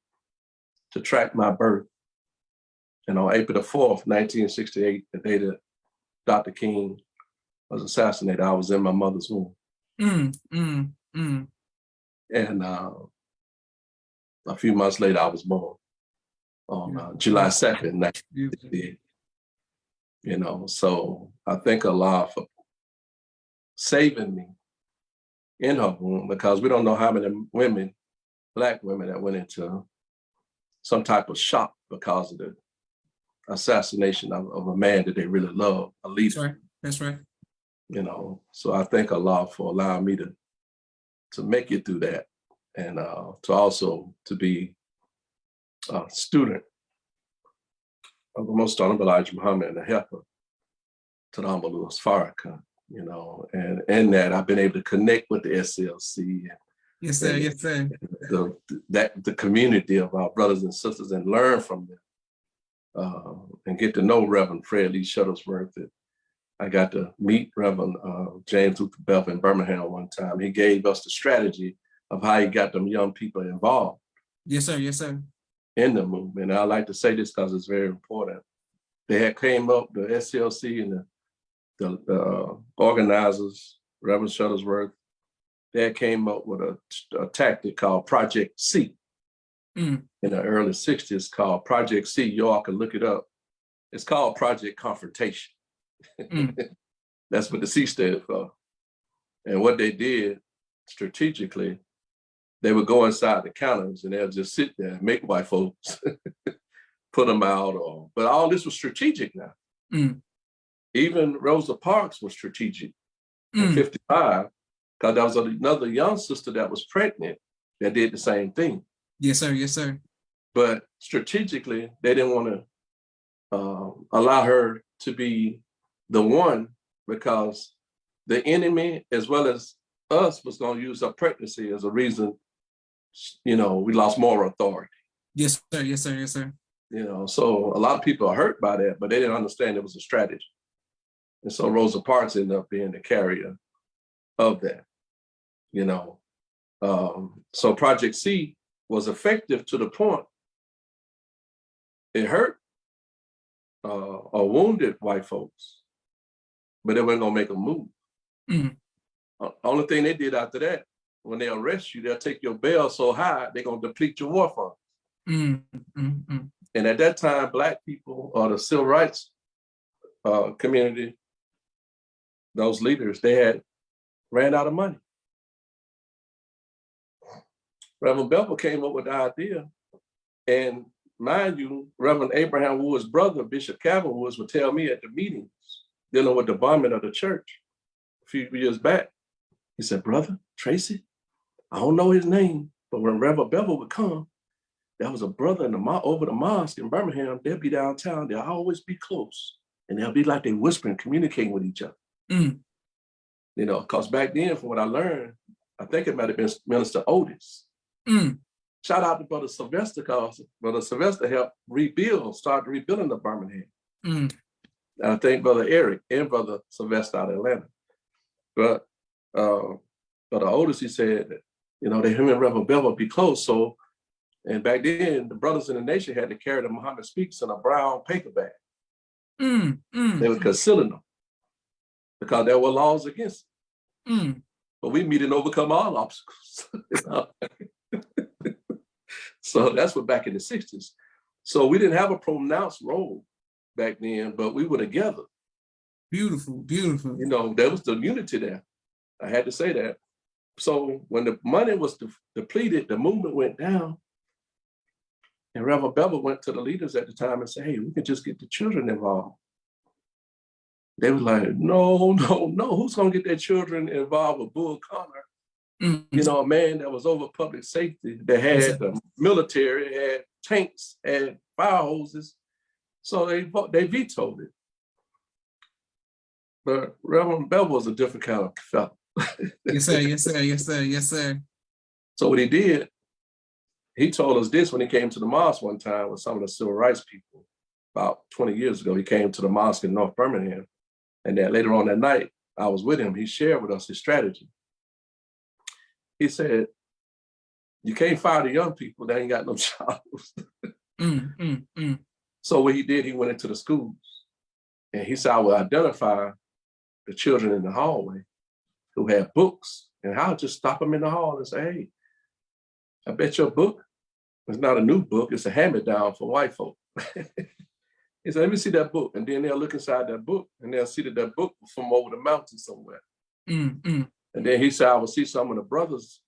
to track my birth. And on April the 4th, 1968, the day that Dr. King was assassinated, I was in my mother's womb. And a few months later, I was born on July 2nd, 1968. You know, so I thank Allah for saving me in her womb, because we don't know how many women, Black women, that went into some type of shock because of the assassination of a man that they really love, a leader. That's right. You know, so I thank Allah for allowing me to make it through that, and to also to be a student of the Most Honorable Elijah Muhammad and a helper to the Honorable Louis Farrakhan. You know, and in that I've been able to connect with the SLC and Yes, sir. Yes, sir. The community of our brothers and sisters and learn from them and get to know Reverend Fred Lee Shuttlesworth. I got to meet Reverend James Luther Belf in Birmingham one time. He gave us the strategy of how he got them young people involved. Yes, sir. Yes, sir. In the movement. I like to say this because it's very important. They had came up, the SCLC and the organizers, Reverend Shuttlesworth, they had came up with a tactic called Project C in the early 60s called Project C. Y'all can look it up. It's called Project Confrontation. That's what the C stood for. And what they did strategically, they would go inside the counters and they'll just sit there and make white folks put them out. But all this was strategic now. Even Rosa Parks was strategic in 55, because there was another young sister that was pregnant that did the same thing. Yes, sir. Yes, sir. But strategically, they didn't want to allow her to be the one, because the enemy, as well as us, was going to use her pregnancy as a reason, we lost moral authority. Yes, sir. Yes, sir. Yes, sir. So a lot of people are hurt by that, but they didn't understand it was a strategy. And so Rosa Parks ended up being the carrier of that, So Project C was effective to the point it hurt or wounded white folks, but it wasn't going to make them move. Only thing they did after that, when they arrest you, they'll take your bail so high, they're going to deplete your war funds. And at that time, Black people or the civil rights community, those leaders, they had ran out of money. Reverend Bevel came up with the idea, and mind you, Reverend Abraham Wood's brother, Bishop Calvin Woods, would tell me at the meetings dealing with the bombing of the church a few years back, he said, "Brother Tracy, I don't know his name, but when Reverend Bevel would come, there was a brother over the mosque in Birmingham. They'll be downtown. They'll always be close, and they'll be like they whispering, communicating with each other." Because back then, from what I learned, I think it might have been Minister Otis. Shout out to Brother Sylvester, because Brother Sylvester helped start rebuilding the Birmingham. And I think Brother Eric and Brother Sylvester out of Atlanta. But Brother Otis, he said that, him and Reverend Bevel be close. So, and back then, the brothers in the nation had to carry the Muhammad Speaks in a brown paper bag. They were concealing them, because there were laws against it. But we meet and overcome all obstacles. So that's what back in the 60s. So we didn't have a pronounced role back then, but we were together. Beautiful, beautiful. There was the unity there. I had to say that. So when the money was depleted, the movement went down. And Reverend Bevel went to the leaders at the time and said, "Hey, we can just get the children involved." They were like, no, who's going to get their children involved with Bull Connor? A man that was over public safety, that had the military, had tanks, had fire hoses. So they vetoed it. But Reverend Bevel was a different kind of fellow. Yes, sir. Yes, sir. Yes, sir. Yes, sir. So what he did, he told us this when he came to the mosque one time with some of the civil rights people about 20 years ago. He came to the mosque in North Birmingham. And then later on that night, I was with him. He shared with us his strategy. He said, "You can't fire the young people. They ain't got no jobs." So what he did, he went into the schools. And he said, "I will identify the children in the hallway who had books. And I'll just stop them in the hall and say, 'Hey, I bet your book is not a new book. It's a hand-me-down for white folk.'" He said, "Let me see that book." And then they'll look inside that book and they'll see that book was from over the mountain somewhere. And then he said, "I will see some of the brothers,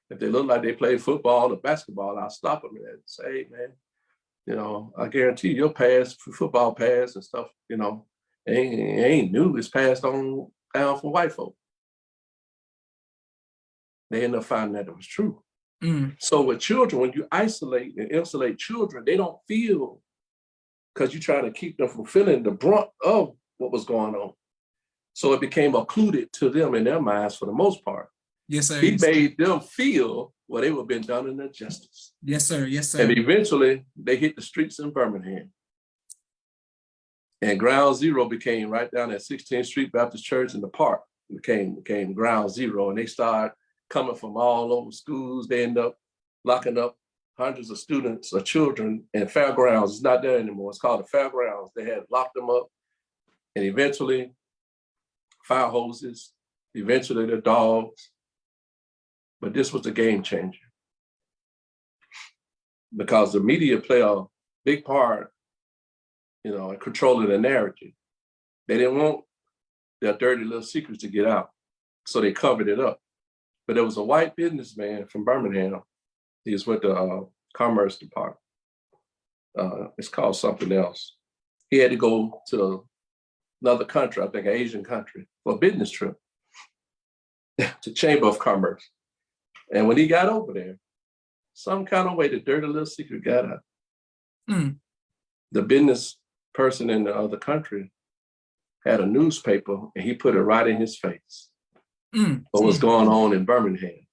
if they look like they play football or basketball, I'll stop them and say, 'Hey, man, I guarantee your football pass and stuff, ain't new. It's passed on down from white folk.'" They ended up finding that it was true. So with children, when you isolate and insulate children, they don't feel, because you're trying to keep them from feeling the brunt of what was going on. So it became occluded to them in their minds for the most part. Yes, sir. He Yes, sir. made them feel what they were being done in injustice. Yes, sir. Yes, sir. And eventually they hit the streets in Birmingham. And Ground Zero became right down at 16th Street Baptist Church in the park. Became Ground Zero. And they started coming from all over schools. They end up locking up hundreds of students or children in Fairgrounds. It's not there anymore. It's called the Fairgrounds. They had locked them up. And eventually, fire hoses, eventually the dogs. But this was the game changer. Because the media play a big part, in controlling the narrative. They didn't want their dirty little secrets to get out. So they covered it up. But there was a white businessman from Birmingham. He was with the Commerce Department. It's called something else. He had to go to another country, I think an Asian country, for a business trip to Chamber of Commerce. And when he got over there, some kind of way the dirty little secret got out. The business person in the other country had a newspaper and he put it right in his face. What was going on in Birmingham.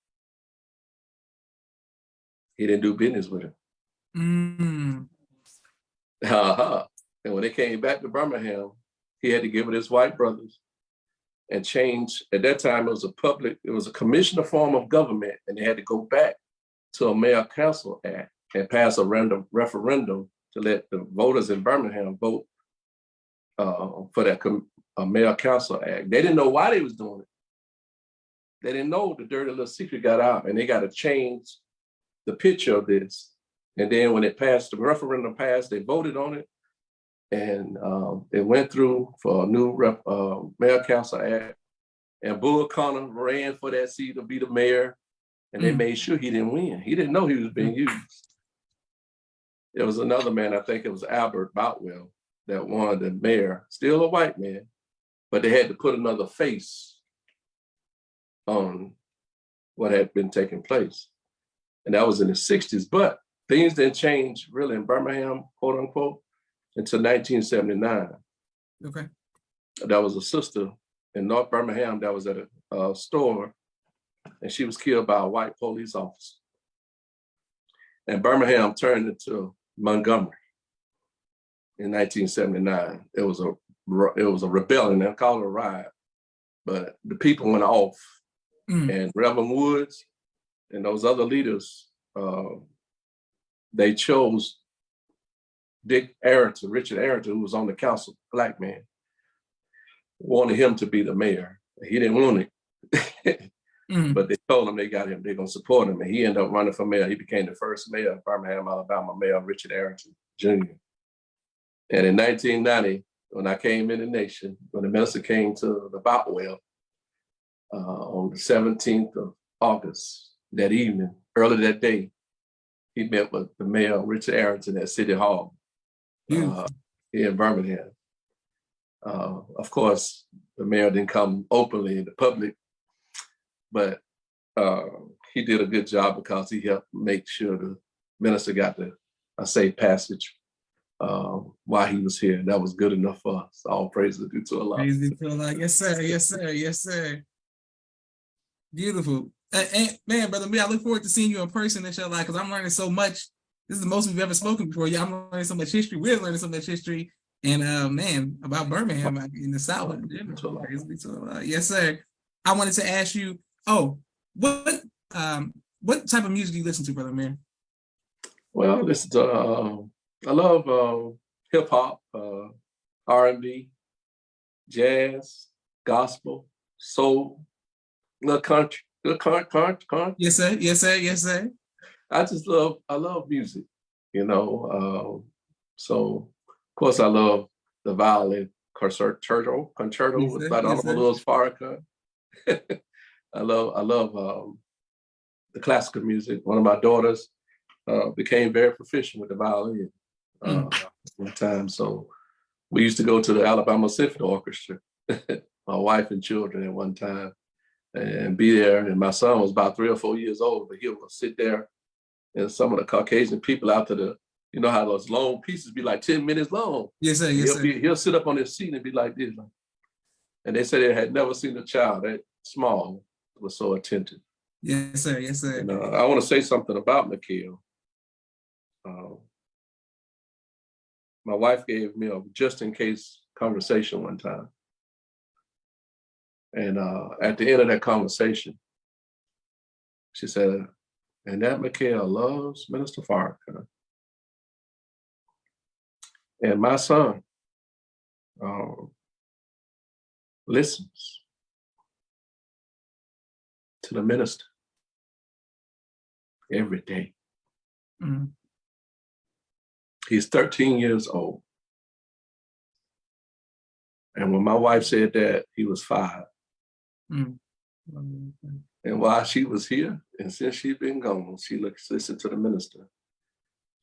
He didn't do business with him. And when they came back to Birmingham, he had to give it his white brothers and change. At that time, it was a commissioner form of government, and they had to go back to a mayor council act and pass a random referendum to let the voters in Birmingham vote for that mayor council act. They didn't know why they was doing it. They didn't know the dirty little secret got out, and they got to change the picture of this. And then when it passed, the referendum passed, they voted on it, and it went through for a new mayor council act. And Bull Connor ran for that seat to be the mayor, and they made sure he didn't win. He didn't know he was being used. There was another man, I think it was Albert Boutwell, that won the mayor, still a white man, but they had to put another face on what had been taking place. And that was in the 60s, but things didn't change really in Birmingham, quote unquote, until 1979. Okay. There was a sister in North Birmingham that was at a store, and she was killed by a white police officer. And Birmingham turned into Montgomery in 1979. It was a rebellion. They called it a riot, but the people went off. And Reverend Woods and those other leaders, they chose Richard Arrington, who was on the council, black man, wanted him to be the mayor. He didn't want it, but they told him they're going to support him. And he ended up running for mayor. He became the first mayor of Birmingham, Alabama, Mayor Richard Arrington, Jr. And in 1990, when I came in the nation, when the minister came to the Boutwell, on the 17th of August, that evening, early that day, he met with the mayor, Richard Arrington, at City Hall here in Birmingham. Of course, the mayor didn't come openly in the public, but he did a good job because he helped make sure the minister got a safe passage while he was here. That was good enough for us. All praise is due to Allah. Praise be to Allah. Yes, sir. Yes, sir. Yes, sir. Beautiful. And man, Brother Amir, I look forward to seeing you in person, inshallah, because I'm learning so much. This is the most we've ever spoken before. Yeah, I'm learning so much history. We're learning so much history. And man, about Birmingham in the South. Yes, sir. I wanted to ask you, what type of music do you listen to, Brother Amir? Well, I love hip hop, R&B, jazz, gospel, soul, little country. Yes, sir. Yes, sir. Yes, sir. I love music, so of course I love the violin concerto with Honorable Louis Farrakhan. I love the classical music. One of my daughters became very proficient with the violin one time. So we used to go to the Alabama Symphony Orchestra, my wife and children at one time, and be there. And my son was about 3 or 4 years old, but he would sit there, and some of the Caucasian people out to you know how those long pieces be like 10 minutes long. Yes, sir. Yes, sir. He'll sit up on his seat and be like this. And they said they had never seen a child that small was so attentive. Yes, sir. Yes, sir. And I want to say something about Mikhail. My wife gave me a just in case conversation one time. And at the end of that conversation, she said, and that Mikhail loves Minister Farrakhan. And my son listens to the minister every day. Mm-hmm. He's 13 years old. And when my wife said that, he was 5. Mm-hmm. And while she was here, and since she's been gone, she listened to the minister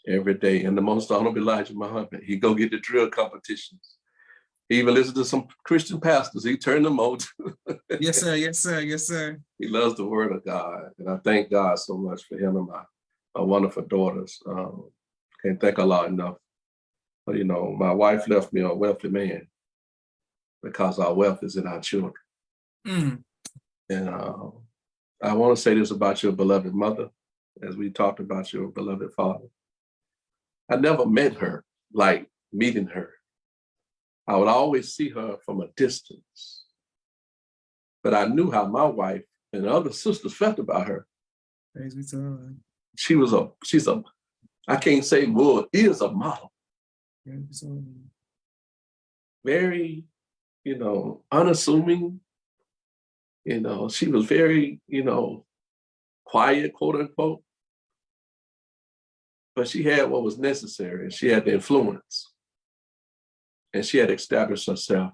every day. And the most honorable Elijah Muhammad, he go get the drill competitions. He even listened to some Christian pastors. He turned them on. Yes, sir. Yes, sir. Yes, sir. He loves the word of God. And I thank God so much for him and my wonderful daughters. Can't thank Allah enough. But, you know, my wife left me a wealthy man because our wealth is in our children. Mm. And I want to say this about your beloved mother, as we talked about your beloved father. I never met her like meeting her. I would always see her from a distance. But I knew how my wife and other sisters felt about her. Praise be to God. She's a, I can't say more, is a model. Praise be to God. Very, you know, unassuming. You know, she was very, you know, quiet, quote unquote. But she had what was necessary, and she had the influence. And she had established herself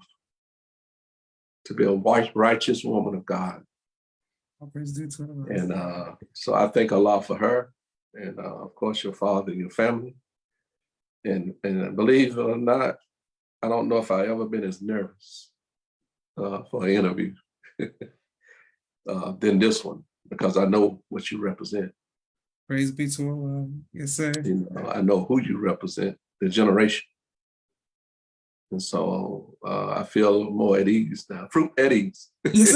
to be a righteous woman of God. And so I thank Allah for her, and of course your father and your family. And believe it or not, I don't know if I've ever been as nervous for an interview than this one, because I know what you represent. Praise be to Allah. Yes, sir. You know, I know who you represent, the generation. And so I feel more at ease now. Fruit at ease. Yes,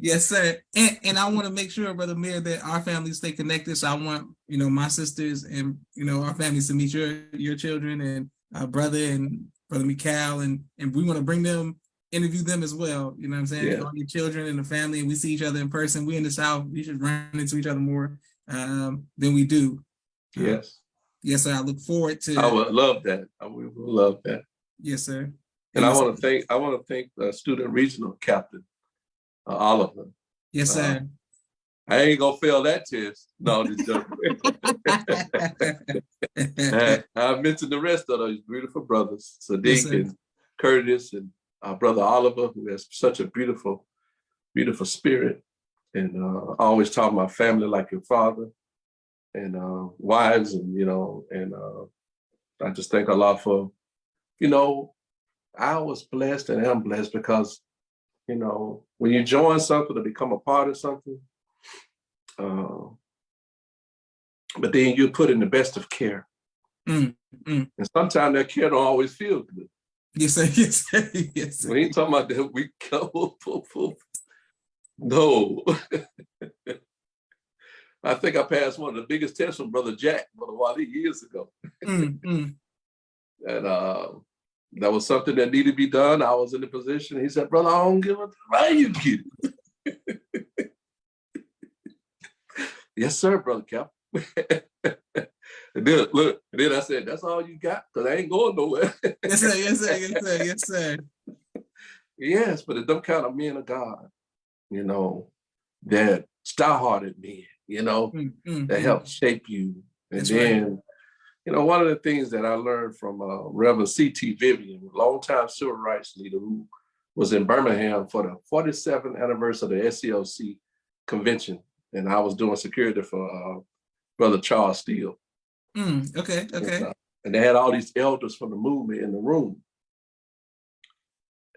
yes, sir. And I want to make sure, Brother Amir, that our families stay connected. So I want, you know, my sisters and, you know, our families to meet your children and our brother and Brother Mikhail, and we want to bring them, interview them as well. You know what I'm saying? Yeah. All your children and the family, and we see each other in person. We in the South, we should run into each other more than we do. Yes. Yes, sir. I look forward to. I would love that. I would love that. Yes, sir. And I want to thank the student regional captain, Oliver. Yes, sir. I ain't gonna fail that test. No, just joking. I mentioned the rest of those beautiful brothers, Sadiq and Curtis, and our brother Oliver, who has such a beautiful, beautiful spirit. And I always talk about family like your father, and wives, and you know, and I just thank Allah for, you know, I was blessed and am blessed because, you know, when you join something to become a part of something, but then you put in the best of care. And sometimes that care don't always feel good. Yes, sir. Yes, sir. Yes, sir. We ain't talking about that. We go, no. I think I passed one of the biggest tests from Brother Jack, Brother Wally, years ago. And that was something that needed to be done. I was in the position. He said, brother, I don't give a why you get it. Yes, sir, Brother Cap. And then, look, and then I said, that's all you got? Because I ain't going nowhere. Yes, sir, yes, sir, yes, sir, yes, sir. Yes, but it's them kind of men of God, you know, that star-hearted men, you know, that help shape you. And that's then, right. You know, one of the things that I learned from Reverend C.T. Vivian, longtime civil rights leader who was in Birmingham for the 47th anniversary of the SCLC convention. And I was doing security for Brother Charles Steele. Okay. And they had all these elders from the movement in the room.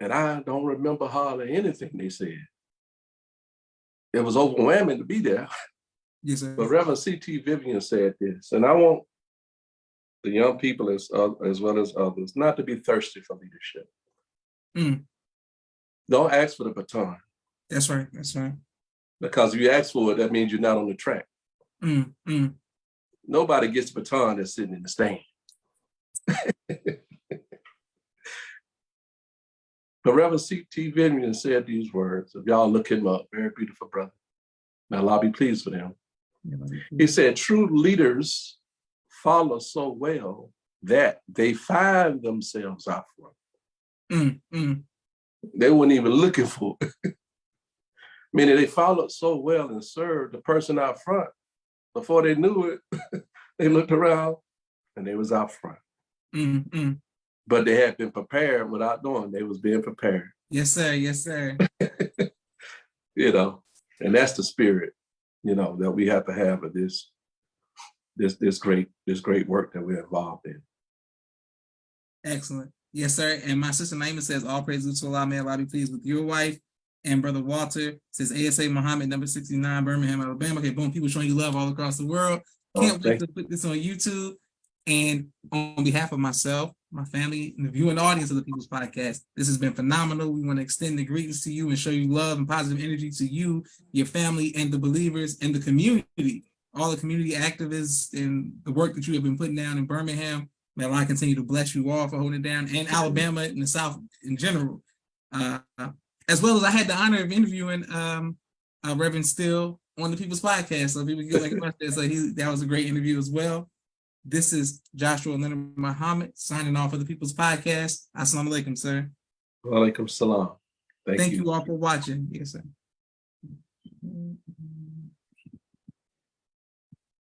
And I don't remember hardly anything they said. It was overwhelming to be there. Yes, sir. But Reverend C.T. Vivian said this, and I want the young people as well as others not to be thirsty for leadership. Mm. Don't ask for the baton. That's right. That's right. Because if you ask for it, that means you're not on the track. Nobody gets the baton that's sitting in the stand. But Reverend C.T. Vineyard said these words. If y'all look him up, very beautiful brother. Now, I'll be pleased with him. He said, true leaders follow so well that they find themselves out front. They weren't even looking for it. Meaning they followed so well and served the person out front. Before they knew it, they looked around and they was out front. But they had been prepared without knowing they was being prepared. Yes, sir. Yes, sir. You know, and that's the spirit, you know, that we have to have of this great work that we're involved in. Excellent. Yes, sir. And my sister Naima says, all praise to Allah, may Allah be pleased with your wife. And Brother Walter says, ASA Muhammad, number 69, Birmingham, Alabama. Okay, boom, people showing you love all across the world. Can't wait to put this on YouTube. And on behalf of myself, my family, and the viewing audience of the People's Podcast, this has been phenomenal. We want to extend the greetings to you and show you love and positive energy to you, your family, and the believers and the community, all the community activists and the work that you have been putting down in Birmingham. May Allah continue to bless you all for holding it down, and Alabama and the South in general. As well as I had the honor of interviewing Reverend Still on the People's Podcast. So people get like that. So that was a great interview as well. This is Joshua Leonard Muhammad signing off for the People's Podcast. Assalamu alaikum, sir. Wa alaikum salam. Thank you all for watching. Yes, sir.